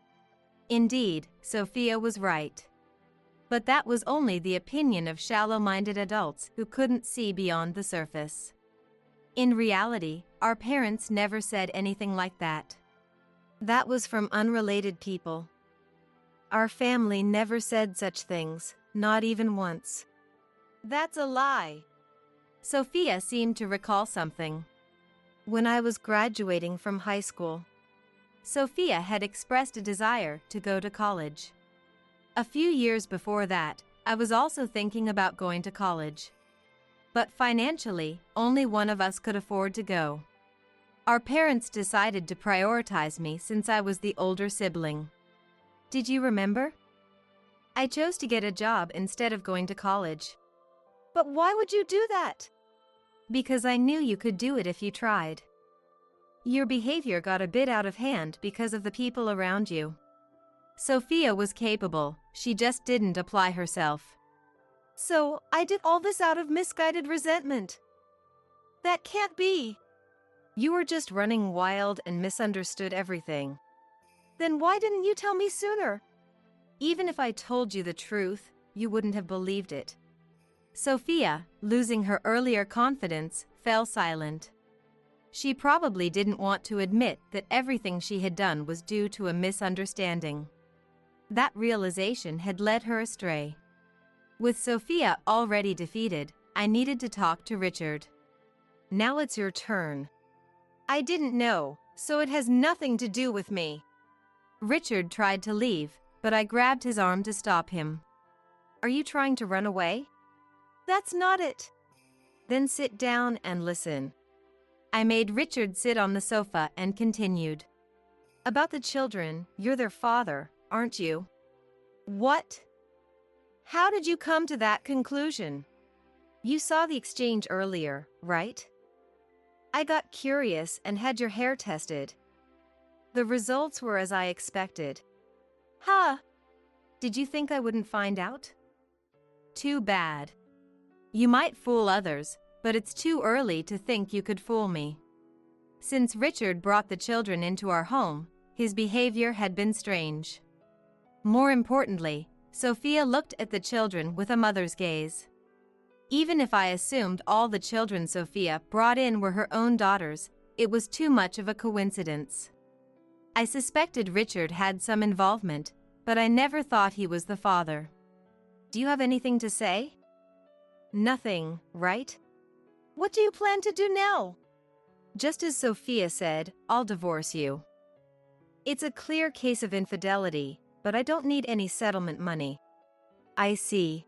Indeed, Sophia was right. But that was only the opinion of shallow-minded adults who couldn't see beyond the surface. In reality, our parents never said anything like that. That was from unrelated people. Our family never said such things, not even once. That's a lie. Sophia seemed to recall something. When I was graduating from high school, Sophia had expressed a desire to go to college. A few years before that, I was also thinking about going to college. But financially, only one of us could afford to go. Our parents decided to prioritize me since I was the older sibling. Did you remember? I chose to get a job instead of going to college. But why would you do that? Because I knew you could do it if you tried. Your behavior got a bit out of hand because of the people around you. Sophia was capable, she just didn't apply herself. So, I did all this out of misguided resentment. That can't be. You were just running wild and misunderstood everything. Then why didn't you tell me sooner? Even if I told you the truth, you wouldn't have believed it. Sophia, losing her earlier confidence, fell silent. She probably didn't want to admit that everything she had done was due to a misunderstanding. That realization had led her astray. With Sophia already defeated, I needed to talk to Richard. Now it's your turn. I didn't know, so it has nothing to do with me. Richard tried to leave, but I grabbed his arm to stop him. Are you trying to run away? That's not it. Then sit down and listen. I made Richard sit on the sofa and continued. About the children, you're their father, aren't you? What? How did you come to that conclusion? You saw the exchange earlier, right? I got curious and had your hair tested. The results were as I expected. Huh? Did you think I wouldn't find out? Too bad. You might fool others, but it's too early to think you could fool me. Since Richard brought the children into our home, his behavior had been strange. More importantly, Sophia looked at the children with a mother's gaze. Even if I assumed all the children Sophia brought in were her own daughters, it was too much of a coincidence. I suspected Richard had some involvement, but I never thought he was the father. Do you have anything to say? Nothing, right? What do you plan to do now? Just as Sophia said, I'll divorce you. It's a clear case of infidelity, but I don't need any settlement money. I see.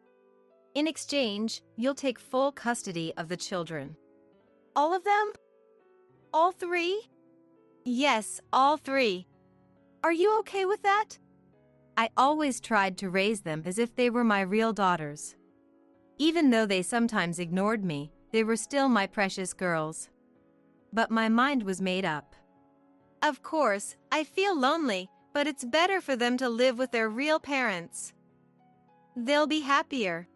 In exchange, you'll take full custody of the children. All of them? All three? Yes, all three. Are you okay with that? I always tried to raise them as if they were my real daughters. Even though they sometimes ignored me, they were still my precious girls. But my mind was made up. Of course, I feel lonely, but it's better for them to live with their real parents. They'll be happier.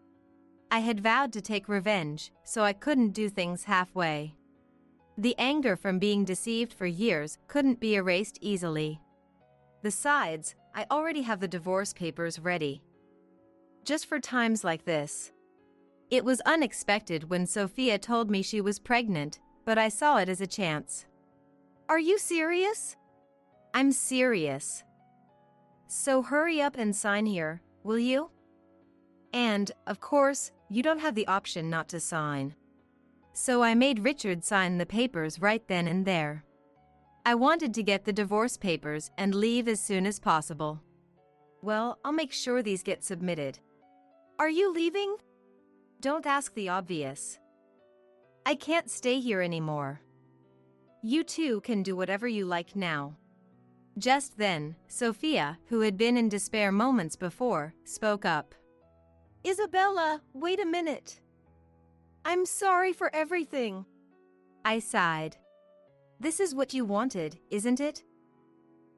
I had vowed to take revenge, so I couldn't do things halfway. The anger from being deceived for years couldn't be erased easily. Besides, I already have the divorce papers ready. Just for times like this. It was unexpected when Sophia told me she was pregnant, but I saw it as a chance. Are you serious? I'm serious. So hurry up and sign here, will you? And, of course, you don't have the option not to sign. So I made Richard sign the papers right then and there. I wanted to get the divorce papers and leave as soon as possible. Well, I'll make sure these get submitted. Are you leaving? Don't ask the obvious. I can't stay here anymore. You two can do whatever you like now. Just then, Sophia, who had been in despair moments before, spoke up. Isabella, wait a minute. I'm sorry for everything. I sighed. This is what you wanted, isn't it?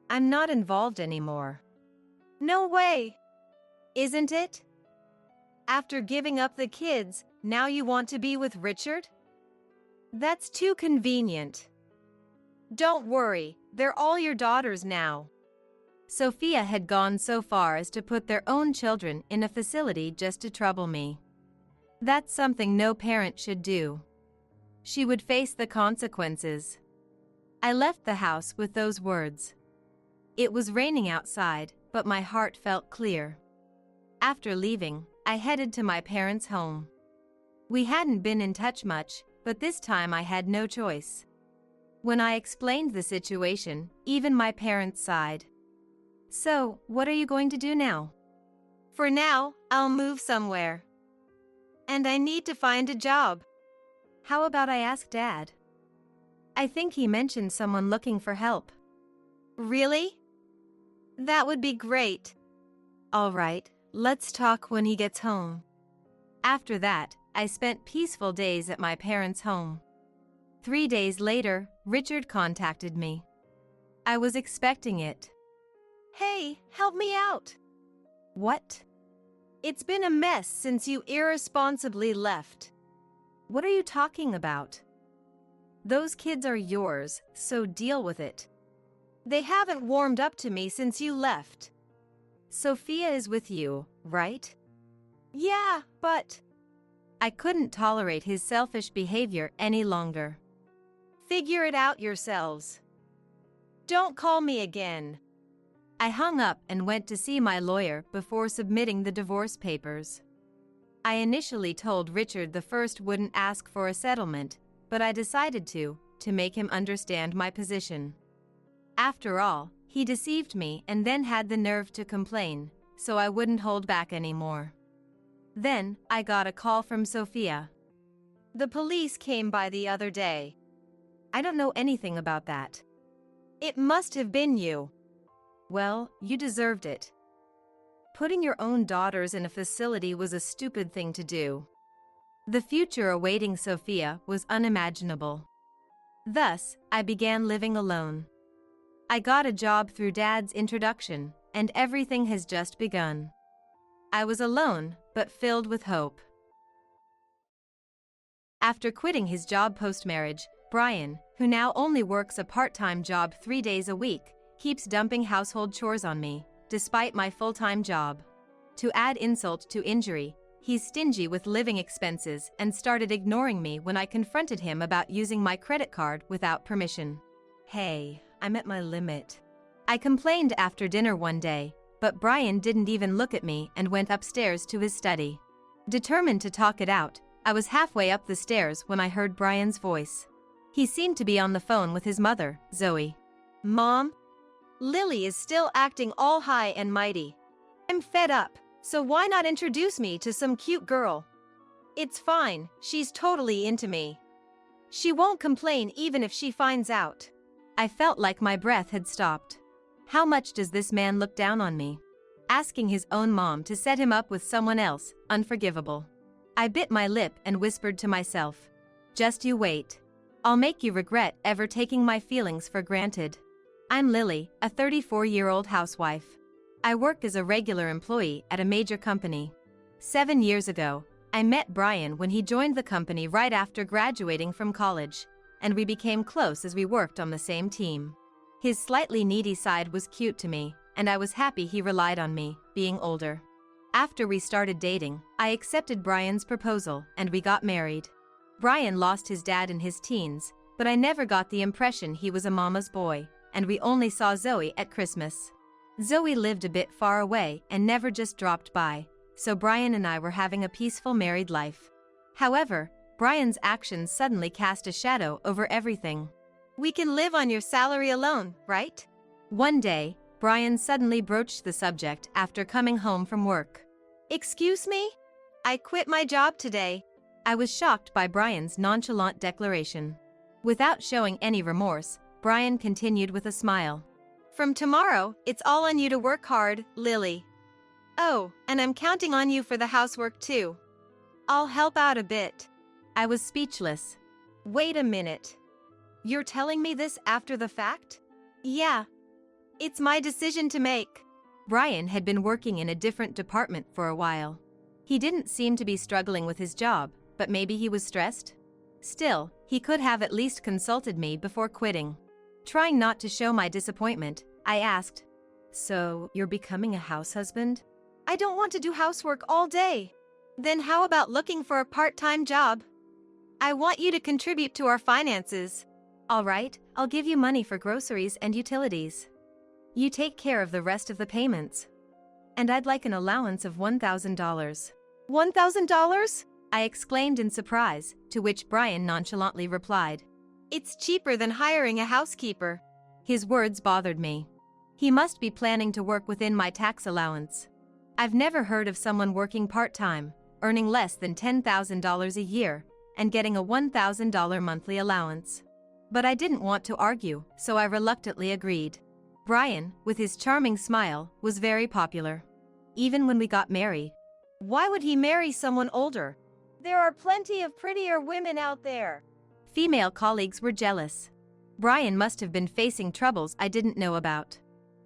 I'm not involved anymore. No way. Isn't it? After giving up the kids, now you want to be with Richard? That's too convenient. Don't worry, they're all your daughters now. Sophia had gone so far as to put their own children in a facility just to trouble me. That's something no parent should do. She would face the consequences. I left the house with those words. It was raining outside, but my heart felt clear. After leaving, I headed to my parents' home. We hadn't been in touch much, but this time I had no choice. When I explained the situation, even my parents sighed. So, what are you going to do now? For now, I'll move somewhere. And I need to find a job. How about I ask Dad? I think he mentioned someone looking for help. Really? That would be great. All right, let's talk when he gets home. After that, I spent peaceful days at my parents' home. 3 days later, Richard contacted me. I was expecting it. Hey, help me out. What? It's been a mess since you irresponsibly left. What are you talking about? Those kids are yours, so deal with it. They haven't warmed up to me since you left. Sophia is with you, right? Yeah, but... I couldn't tolerate his selfish behavior any longer. Figure it out yourselves. Don't call me again. I hung up and went to see my lawyer before submitting the divorce papers. I initially told Richard the first wouldn't ask for a settlement, but I decided to make him understand my position. After all, he deceived me and then had the nerve to complain, so I wouldn't hold back anymore. Then, I got a call from Sophia. The police came by the other day. I don't know anything about that. It must have been you. Well, you deserved it. Putting your own daughters in a facility was a stupid thing to do. The future awaiting Sophia was unimaginable. Thus, I began living alone. I got a job through Dad's introduction, and everything has just begun. I was alone, but filled with hope. After quitting his job post-marriage, Brian, who now only works a part-time job 3 days a week, keeps dumping household chores on me, despite my full-time job. To add insult to injury, he's stingy with living expenses and started ignoring me when I confronted him about using my credit card without permission. Hey, I'm at my limit. I complained after dinner one day, but Brian didn't even look at me and went upstairs to his study. Determined to talk it out, I was halfway up the stairs when I heard Brian's voice. He seemed to be on the phone with his mother, Zoe. Mom? Lily is still acting all high and mighty. I'm fed up, so why not introduce me to some cute girl? It's fine, she's totally into me. She won't complain even if she finds out. I felt like my breath had stopped. How much does this man look down on me? Asking his own mom to set him up with someone else, unforgivable. I bit my lip and whispered to myself, just you wait. I'll make you regret ever taking my feelings for granted. I'm Lily, a 34-year-old housewife. I work as a regular employee at a major company. 7 years ago, I met Brian when he joined the company right after graduating from college, and we became close as we worked on the same team. His slightly needy side was cute to me, and I was happy he relied on me, being older. After we started dating, I accepted Brian's proposal and we got married. Brian lost his dad in his teens, but I never got the impression he was a mama's boy, and we only saw Zoe at Christmas. Zoe lived a bit far away and never just dropped by, so Brian and I were having a peaceful married life. However, Brian's actions suddenly cast a shadow over everything. We can live on your salary alone, right? One day, Brian suddenly broached the subject after coming home from work. Excuse me? I quit my job today. I was shocked by Brian's nonchalant declaration. Without showing any remorse, Brian continued with a smile. From tomorrow, it's all on you to work hard, Lily. Oh, and I'm counting on you for the housework too. I'll help out a bit. I was speechless. Wait a minute. You're telling me this after the fact? Yeah. It's my decision to make. Brian had been working in a different department for a while. He didn't seem to be struggling with his job, but maybe he was stressed? Still, he could have at least consulted me before quitting. Trying not to show my disappointment, I asked, "So, you're becoming a house husband?" I don't want to do housework all day. Then how about looking for a part-time job? I want you to contribute to our finances. All right, I'll give you money for groceries and utilities. You take care of the rest of the payments. And I'd like an allowance of $1,000. $1,000? I exclaimed in surprise, to which Brian nonchalantly replied, "It's cheaper than hiring a housekeeper." His words bothered me. He must be planning to work within my tax allowance. I've never heard of someone working part-time, earning less than $10,000 a year, and getting a $1,000 monthly allowance. But I didn't want to argue, so I reluctantly agreed. Brian, with his charming smile, was very popular. Even when we got married. Why would he marry someone older? There are plenty of prettier women out there. Female colleagues were jealous. Brian must have been facing troubles I didn't know about.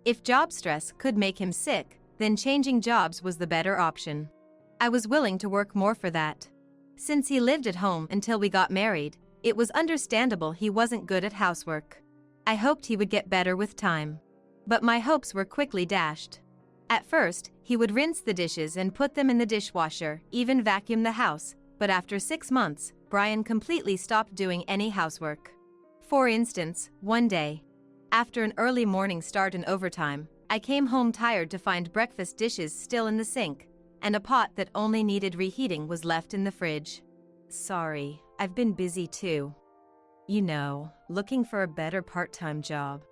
If job stress could make him sick, then changing jobs was the better option. I was willing to work more for that. Since he lived at home until we got married, it was understandable he wasn't good at housework. I hoped he would get better with time. But my hopes were quickly dashed. At first, he would rinse the dishes and put them in the dishwasher, even vacuum the house, but after 6 months, Brian completely stopped doing any housework. For instance, one day, after an early morning start and overtime, I came home tired to find breakfast dishes still in the sink, and a pot that only needed reheating was left in the fridge. Sorry, I've been busy too. You know, looking for a better part-time job.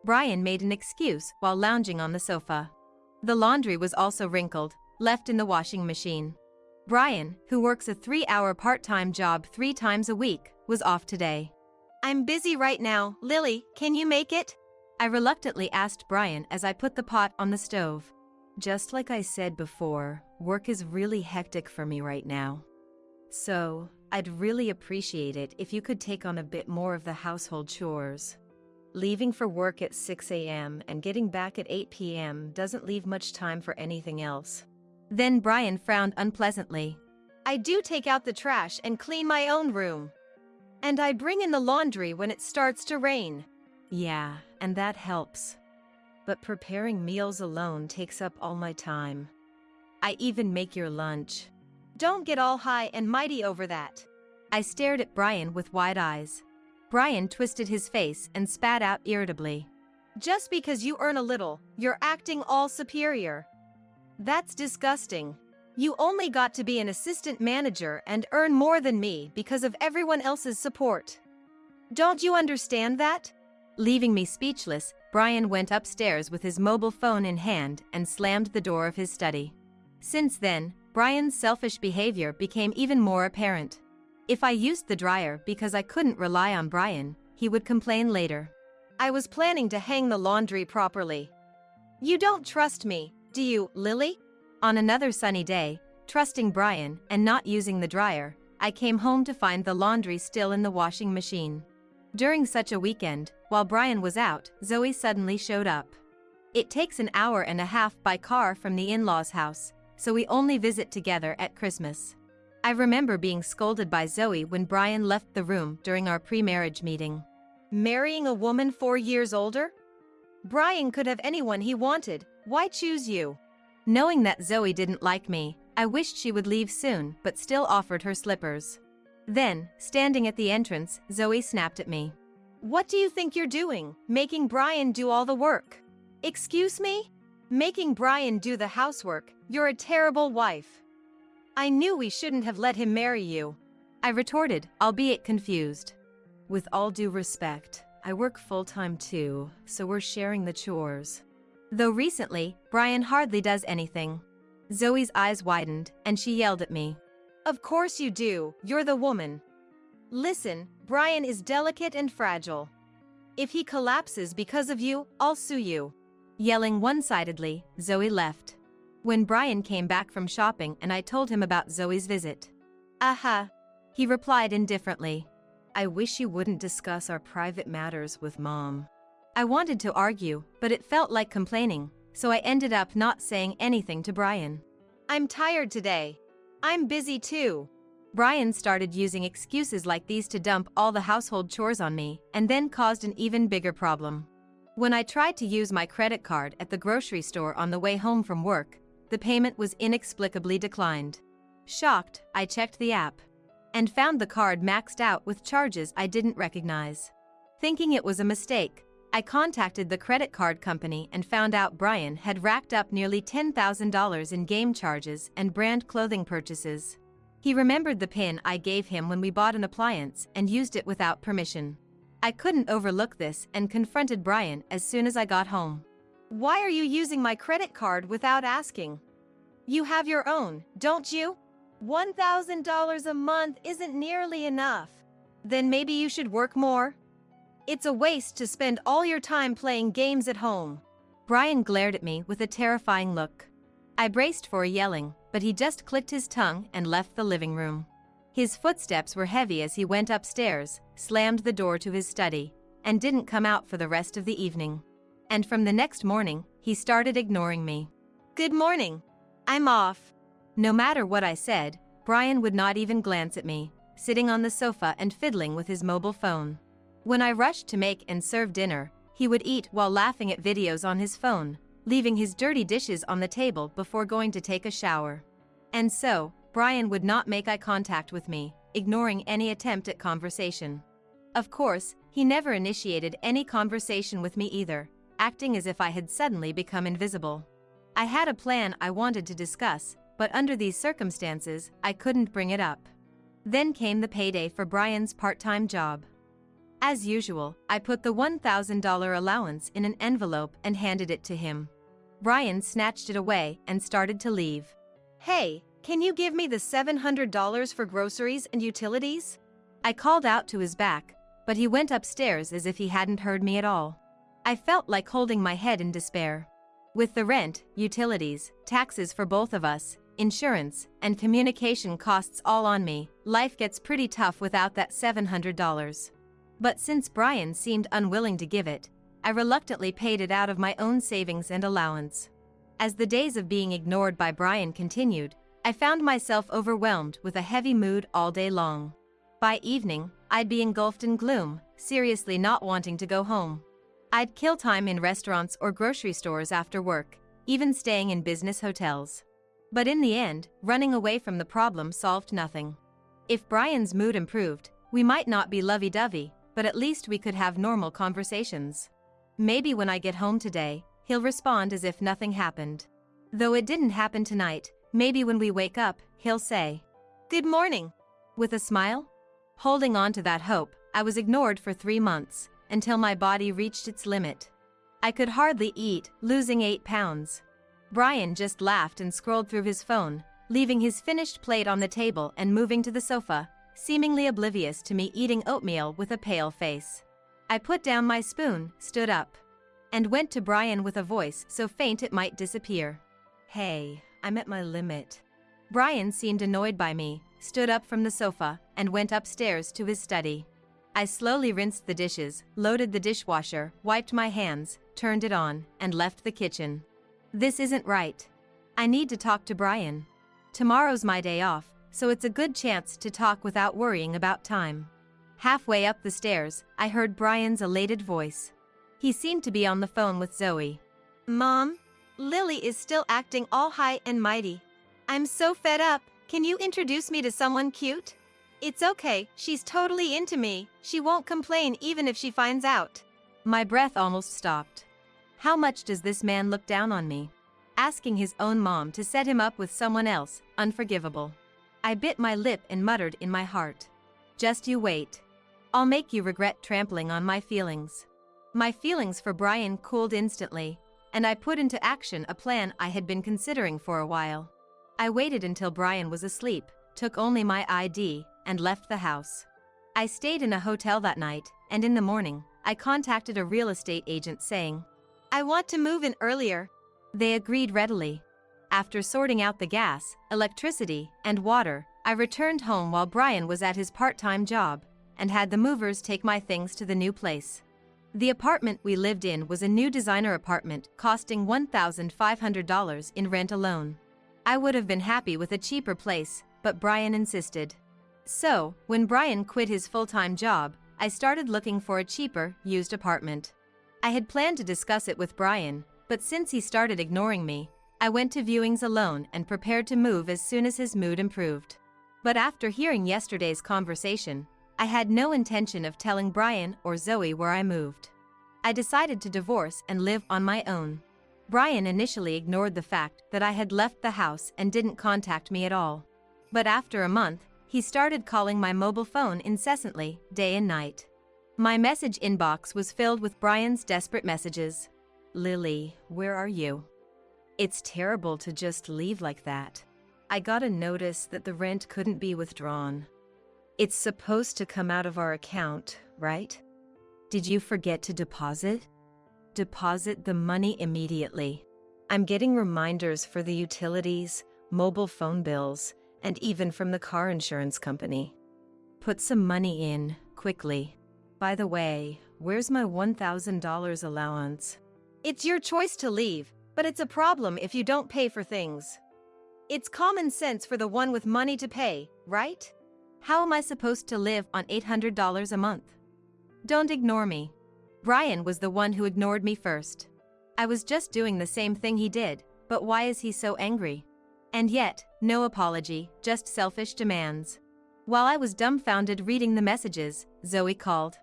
Brian made an excuse while lounging on the sofa. The laundry was also wrinkled, left in the washing machine. Brian, who works a 3-hour part-time job 3 times a week, was off today. I'm busy right now, Lily, can you make it? I reluctantly asked Brian as I put the pot on the stove. Just like I said before, work is really hectic for me right now. So, I'd really appreciate it if you could take on a bit more of the household chores. Leaving for work at 6 a.m. and getting back at 8 p.m. doesn't leave much time for anything else. Then Brian frowned unpleasantly. I do take out the trash and clean my own room. And I bring in the laundry when it starts to rain. Yeah, and that helps. But preparing meals alone takes up all my time. I even make your lunch. Don't get all high and mighty over that. I stared at Brian with wide eyes. Brian twisted his face and spat out irritably. Just because you earn a little, you're acting all superior. That's disgusting. You only got to be an assistant manager and earn more than me because of everyone else's support. Don't you understand that? Leaving me speechless, Brian went upstairs with his mobile phone in hand and slammed the door of his study. Since then, Brian's selfish behavior became even more apparent. If I used the dryer because I couldn't rely on Brian, he would complain later. I was planning to hang the laundry properly. You don't trust me, do you, Lily? On another sunny day, trusting Brian and not using the dryer, I came home to find the laundry still in the washing machine. During such a weekend, while Brian was out, Zoe suddenly showed up. It takes an hour and a half by car from the in-laws' house, so we only visit together at Christmas. I remember being scolded by Zoe when Brian left the room during our pre-marriage meeting. Marrying a woman 4 years older? Brian could have anyone he wanted, why choose you? Knowing that Zoe didn't like me, I wished she would leave soon but still offered her slippers. Then, standing at the entrance, Zoe snapped at me. What do you think you're doing, making Brian do all the work? Excuse me? Making Brian do the housework, you're a terrible wife. I knew we shouldn't have let him marry you. I retorted, albeit confused. With all due respect, I work full-time too, so we're sharing the chores. Though recently, Brian hardly does anything. Zoe's eyes widened, and she yelled at me. Of course you do, you're the woman. Listen, Brian is delicate and fragile. If he collapses because of you, I'll sue you. Yelling one-sidedly, Zoe left. When Brian came back from shopping and I told him about Zoe's visit. Aha. He replied indifferently. I wish you wouldn't discuss our private matters with Mom. I wanted to argue, but it felt like complaining, so I ended up not saying anything to Brian. I'm tired today. I'm busy too. Brian started using excuses like these to dump all the household chores on me, and then caused an even bigger problem. When I tried to use my credit card at the grocery store on the way home from work, the payment was inexplicably declined. Shocked, I checked the app and found the card maxed out with charges I didn't recognize. Thinking it was a mistake, I contacted the credit card company and found out Brian had racked up nearly $10,000 in game charges and brand clothing purchases. He remembered the PIN I gave him when we bought an appliance and used it without permission. I couldn't overlook this and confronted Brian as soon as I got home. Why are you using my credit card without asking? You have your own, don't you? $1,000 a month isn't nearly enough. Then maybe you should work more? It's a waste to spend all your time playing games at home. Brian glared at me with a terrifying look. I braced for yelling, but he just clicked his tongue and left the living room. His footsteps were heavy as he went upstairs, slammed the door to his study, and didn't come out for the rest of the evening. And from the next morning, he started ignoring me. Good morning. I'm off. No matter what I said, Brian would not even glance at me, sitting on the sofa and fiddling with his mobile phone. When I rushed to make and serve dinner, he would eat while laughing at videos on his phone, leaving his dirty dishes on the table before going to take a shower. And so, Brian would not make eye contact with me, ignoring any attempt at conversation. Of course, he never initiated any conversation with me either, acting as if I had suddenly become invisible. I had a plan I wanted to discuss, but under these circumstances, I couldn't bring it up. Then came the payday for Brian's part-time job. As usual, I put the $1,000 allowance in an envelope and handed it to him. Brian snatched it away and started to leave. Hey, can you give me the $700 for groceries and utilities? I called out to his back, but he went upstairs as if he hadn't heard me at all. I felt like holding my head in despair. With the rent, utilities, taxes for both of us, insurance, and communication costs all on me, life gets pretty tough without that $700. But since Brian seemed unwilling to give it, I reluctantly paid it out of my own savings and allowance. As the days of being ignored by Brian continued, I found myself overwhelmed with a heavy mood all day long. By evening, I'd be engulfed in gloom, seriously not wanting to go home. I'd kill time in restaurants or grocery stores after work, even staying in business hotels. But in the end, running away from the problem solved nothing. If Brian's mood improved, we might not be lovey-dovey, but at least we could have normal conversations. Maybe when I get home today, he'll respond as if nothing happened. Though it didn't happen tonight, maybe when we wake up, he'll say, "Good morning," with a smile. Holding on to that hope, I was ignored for 3 months, until my body reached its limit. I could hardly eat, losing 8 pounds. Brian just laughed and scrolled through his phone, leaving his finished plate on the table and moving to the sofa, seemingly oblivious to me eating oatmeal with a pale face. I put down my spoon, stood up, and went to Brian with a voice so faint it might disappear. "Hey, I'm at my limit." Brian seemed annoyed by me, stood up from the sofa, and went upstairs to his study. I slowly rinsed the dishes, loaded the dishwasher, wiped my hands, turned it on, and left the kitchen. This isn't right. I need to talk to Brian. Tomorrow's my day off, so it's a good chance to talk without worrying about time. Halfway up the stairs, I heard Brian's elated voice. He seemed to be on the phone with Zoe. "Mom, Lily is still acting all high and mighty. I'm so fed up. Can you introduce me to someone cute? It's okay, she's totally into me. She won't complain even if she finds out." My breath almost stopped. How much does this man look down on me? Asking his own mom to set him up with someone else, unforgivable. I bit my lip and muttered in my heart, "Just you wait. I'll make you regret trampling on my feelings." My feelings for Brian cooled instantly, and I put into action a plan I had been considering for a while. I waited until Brian was asleep, took only my ID, and left the house. I stayed in a hotel that night, and in the morning, I contacted a real estate agent saying, "I want to move in earlier." They agreed readily. After sorting out the gas, electricity, and water, I returned home while Brian was at his part-time job, and had the movers take my things to the new place. The apartment we lived in was a new designer apartment costing $1,500 in rent alone. I would have been happy with a cheaper place, but Brian insisted. So, when Brian quit his full-time job, I started looking for a cheaper, used apartment. I had planned to discuss it with Brian, but since he started ignoring me, I went to viewings alone and prepared to move as soon as his mood improved. But after hearing yesterday's conversation, I had no intention of telling Brian or Zoe where I moved. I decided to divorce and live on my own. Brian initially ignored the fact that I had left the house and didn't contact me at all. But after a month, he started calling my mobile phone incessantly, day and night. My message inbox was filled with Brian's desperate messages. "Lily, where are you? It's terrible to just leave like that. I got a notice that the rent couldn't be withdrawn. It's supposed to come out of our account, right? Did you forget to deposit? Deposit the money immediately. I'm getting reminders for the utilities, mobile phone bills, and even from the car insurance company. Put some money in, quickly. By the way, where's my $1,000 allowance?" It's your choice to leave, but it's a problem if you don't pay for things. It's common sense for the one with money to pay, right? How am I supposed to live on $800 a month? Don't ignore me. Brian was the one who ignored me first. I was just doing the same thing he did, but why is he so angry? And yet, no apology, just selfish demands. While I was dumbfounded reading the messages, Zoe called.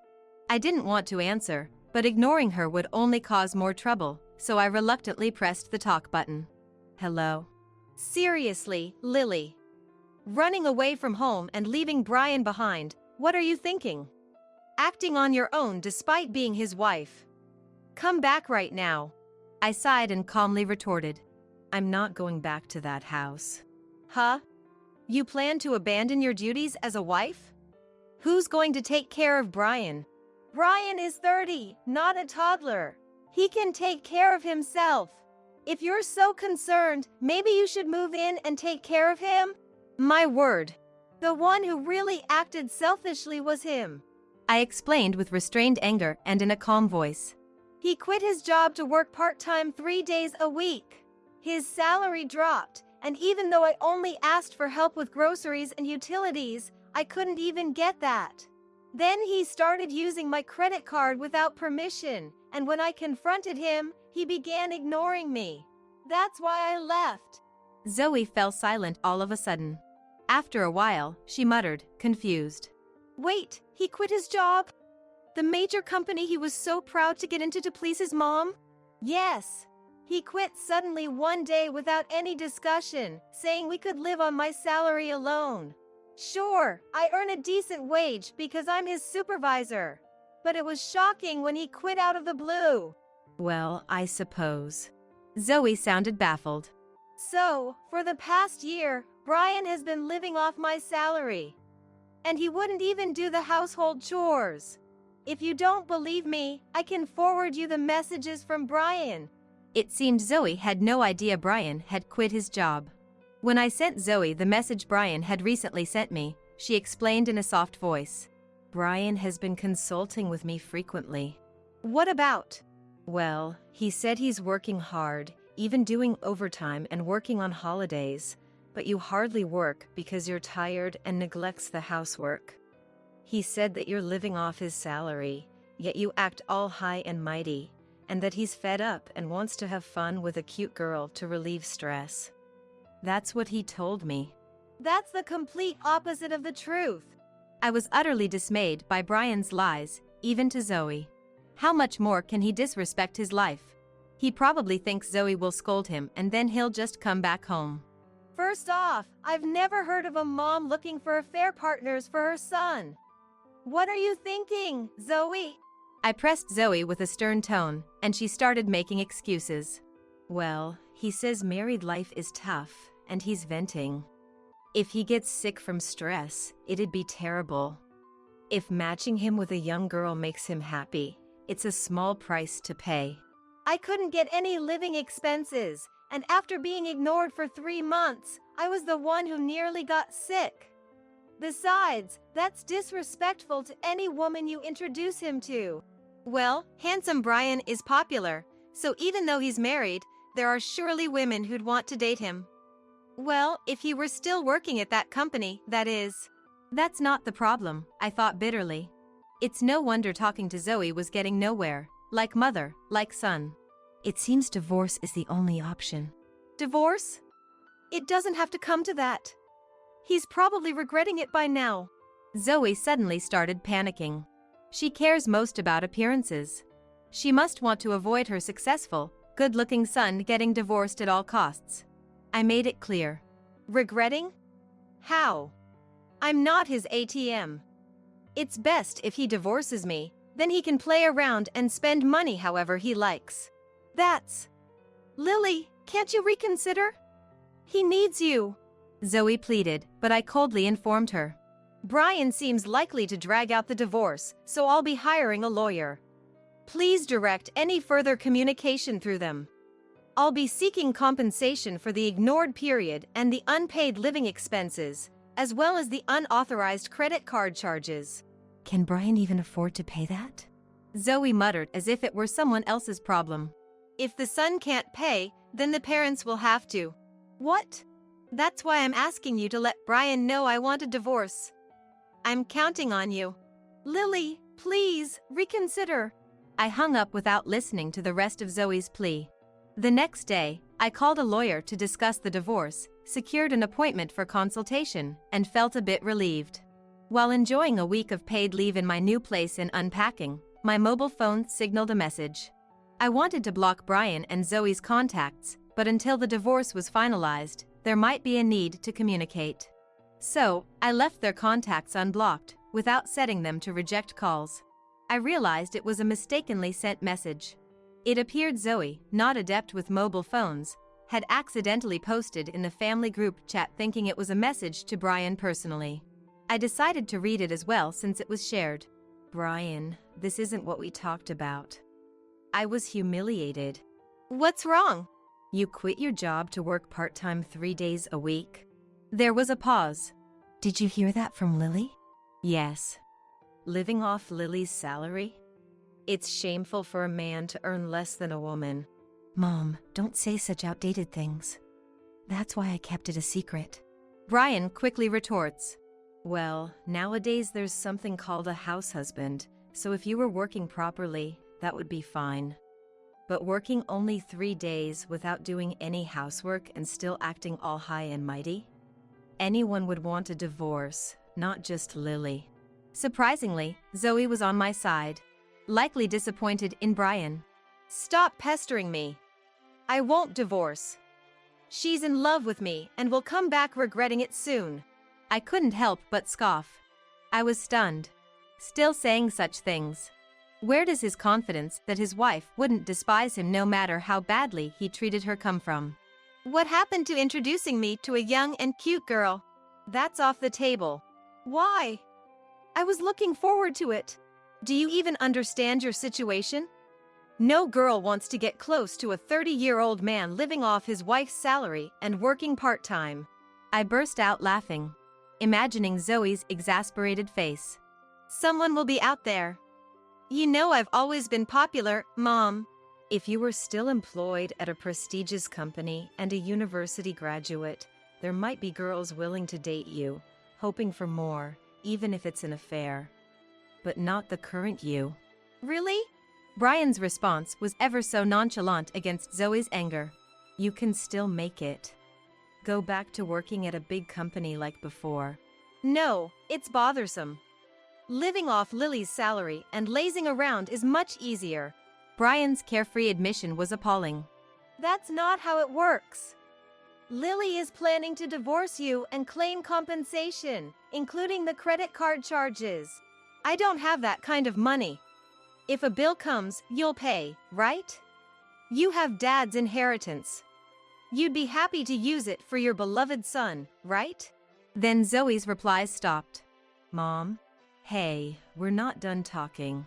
I didn't want to answer, but ignoring her would only cause more trouble, so I reluctantly pressed the talk button. "Hello?" "Seriously, Lily. Running away from home and leaving Brian behind, what are you thinking? Acting on your own despite being his wife. Come back right now." I sighed and calmly retorted, "I'm not going back to that house." "Huh? You plan to abandon your duties as a wife? Who's going to take care of Brian? Brian is 30, not a toddler. He can take care of himself. If you're so concerned, maybe you should move in and take care of him?" My word. The one who really acted selfishly was him. I explained with restrained anger and in a calm voice. He quit his job to work part-time 3 days a week. His salary dropped, and even though I only asked for help with groceries and utilities, I couldn't even get that. Then he started using my credit card without permission, and when I confronted him, he began ignoring me. That's why I left. Zoe fell silent all of a sudden. After a while, she muttered, confused. Wait, he quit his job? The major company he was so proud to get into to please his mom? Yes. He quit suddenly one day without any discussion, saying we could live on my salary alone. Sure, I earn a decent wage because I'm his supervisor. But it was shocking when he quit out of the blue. Well, I suppose. Zoe sounded baffled. So, for the past year, Brian has been living off my salary. And he wouldn't even do the household chores. If you don't believe me, I can forward you the messages from Brian. It seemed Zoe had no idea Brian had quit his job. When I sent Zoe the message Brian had recently sent me, she explained in a soft voice. Brian has been consulting with me frequently. What about? Well, he said he's working hard, even doing overtime and working on holidays, but you hardly work because you're tired and neglects the housework. He said that you're living off his salary, yet you act all high and mighty, and that he's fed up and wants to have fun with a cute girl to relieve stress. That's what he told me. That's the complete opposite of the truth. I was utterly dismayed by Brian's lies, even to Zoe. How much more can he disrespect his life? He probably thinks Zoe will scold him and then he'll just come back home. First off, I've never heard of a mom looking for affair partners for her son. What are you thinking, Zoe? I pressed Zoe with a stern tone, and she started making excuses. Well, he says married life is tough, and he's venting. If he gets sick from stress, it'd be terrible. If matching him with a young girl makes him happy, it's a small price to pay. I couldn't get any living expenses, and after being ignored for 3 months, I was the one who nearly got sick. Besides, that's disrespectful to any woman you introduce him to. Well, handsome Brian is popular, so even though he's married, there are surely women who'd want to date him. Well, if he were still working at that company, that is. That's not the problem, I thought bitterly. It's no wonder talking to Zoe was getting nowhere, like mother, like son. It seems divorce is the only option. Divorce? It doesn't have to come to that. He's probably regretting it by now. Zoe suddenly started panicking. She cares most about appearances. She must want to avoid her successful, good-looking son getting divorced at all costs. I made it clear. Regretting? How? I'm not his ATM. It's best if he divorces me, then he can play around and spend money however he likes. That's... Lily, can't you reconsider? He needs you. Zoe pleaded, but I coldly informed her. Brian seems likely to drag out the divorce, so I'll be hiring a lawyer. Please direct any further communication through them. I'll be seeking compensation for the ignored period and the unpaid living expenses, as well as the unauthorized credit card charges. Can Brian even afford to pay that? Zoe muttered as if it were someone else's problem. If the son can't pay, then the parents will have to. What? That's why I'm asking you to let Brian know I want a divorce. I'm counting on you. Lily, please, reconsider. I hung up without listening to the rest of Zoe's plea. The next day, I called a lawyer to discuss the divorce, secured an appointment for consultation, and felt a bit relieved. While enjoying a week of paid leave in my new place and unpacking, my mobile phone signaled a message. I wanted to block Brian and Zoe's contacts, but until the divorce was finalized, there might be a need to communicate. So, I left their contacts unblocked, without setting them to reject calls. I realized it was a mistakenly sent message. It appeared Zoe, not adept with mobile phones, had accidentally posted in the family group chat thinking it was a message to Brian personally. I decided to read it as well since it was shared. Brian, this isn't what we talked about. I was humiliated. What's wrong? You quit your job to work part-time 3 days a week? There was a pause. Did you hear that from Lily? Yes. Living off Lily's salary? It's shameful for a man to earn less than a woman. Mom, don't say such outdated things. That's why I kept it a secret. Brian quickly retorts. Well, nowadays there's something called a house husband, so if you were working properly, that would be fine. But working only 3 days without doing any housework and still acting all high and mighty? Anyone would want a divorce, not just Lily. Surprisingly, Zoe was on my side, likely disappointed in Brian. Stop pestering me. I won't divorce. She's in love with me and will come back regretting it soon. I couldn't help but scoff. I was stunned. Still saying such things. Where does his confidence that his wife wouldn't despise him no matter how badly he treated her come from? What happened to introducing me to a young and cute girl? That's off the table. Why? I was looking forward to it. Do you even understand your situation? No girl wants to get close to a 30-year-old man living off his wife's salary and working part-time. I burst out laughing, imagining Zoe's exasperated face. Someone will be out there. You know I've always been popular, Mom. If you were still employed at a prestigious company and a university graduate, there might be girls willing to date you, hoping for more, even if it's an affair. But not the current you. Really? Brian's response was ever so nonchalant against Zoe's anger. You can still make it. Go back to working at a big company like before. No, it's bothersome. Living off Lily's salary and lazing around is much easier. Brian's carefree admission was appalling. That's not how it works. Lily is planning to divorce you and claim compensation, including the credit card charges. I don't have that kind of money. If a bill comes, you'll pay, right? You have Dad's inheritance. You'd be happy to use it for your beloved son, right? Then Zoe's replies stopped. Mom? Hey, we're not done talking.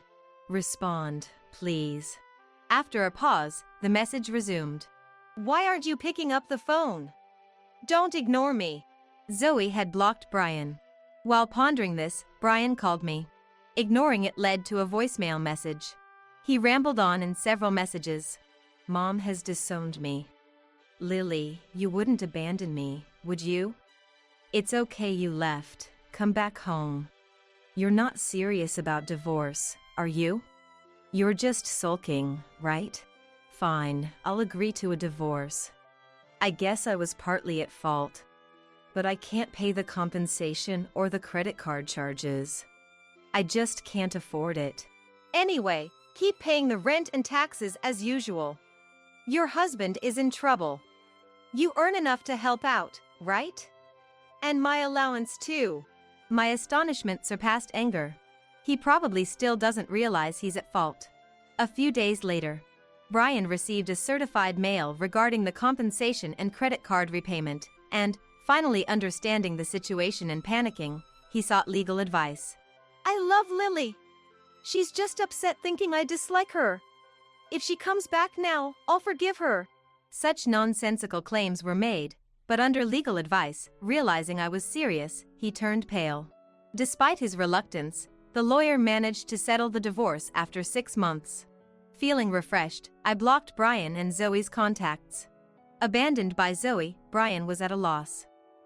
Respond, please. After a pause, the message resumed. Why aren't you picking up the phone? Don't ignore me. Zoe had blocked Brian. While pondering this, Brian called me. Ignoring it led to a voicemail message. He rambled on in several messages. Mom has disowned me. Lily, you wouldn't abandon me, would you? It's okay you left. Come back home. You're not serious about divorce, are you? You're just sulking, right? Fine, I'll agree to a divorce. I guess I was partly at fault. But I can't pay the compensation or the credit card charges. I just can't afford it. Anyway, keep paying the rent and taxes as usual. Your husband is in trouble. You earn enough to help out, right? And my allowance too. My astonishment surpassed anger. He probably still doesn't realize he's at fault. A few days later, Brian received a certified mail regarding the compensation and credit card repayment, and, finally understanding the situation and panicking, he sought legal advice. I love Lily. She's just upset thinking I dislike her. If she comes back now, I'll forgive her. Such nonsensical claims were made, but under legal advice, realizing I was serious, he turned pale. Despite his reluctance, the lawyer managed to settle the divorce after 6 months. Feeling refreshed, I blocked Brian and Zoe's contacts. Abandoned by Zoe, Brian was at a loss.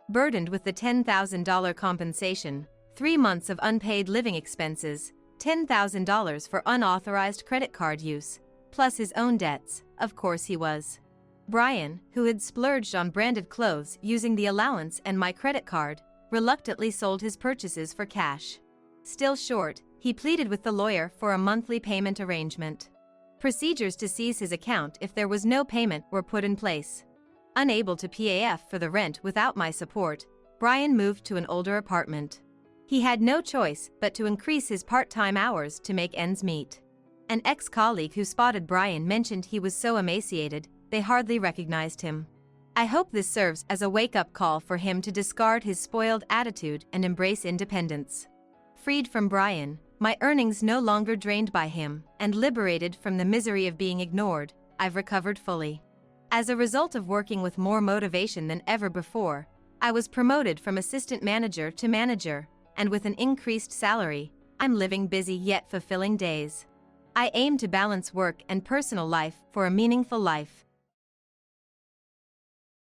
Burdened with the $10,000 compensation, 3 months of unpaid living expenses, $10,000 for unauthorized credit card use, plus his own debts, of course he was. Brian, who had splurged on branded clothes using the allowance and my credit card, reluctantly sold his purchases for cash. Still short, he pleaded with the lawyer for a monthly payment arrangement. Procedures to seize his account if there was no payment were put in place. Unable to pay for the rent without my support, Brian moved to an older apartment. He had no choice but to increase his part-time hours to make ends meet. An ex-colleague who spotted Brian mentioned he was so emaciated, they hardly recognized him. I hope this serves as a wake-up call for him to discard his spoiled attitude and embrace independence. Freed from Brian, my earnings no longer drained by him, and liberated from the misery of being ignored, I've recovered fully. As a result of working with more motivation than ever before, I was promoted from assistant manager to manager, and with an increased salary, I'm living busy yet fulfilling days. I aim to balance work and personal life for a meaningful life.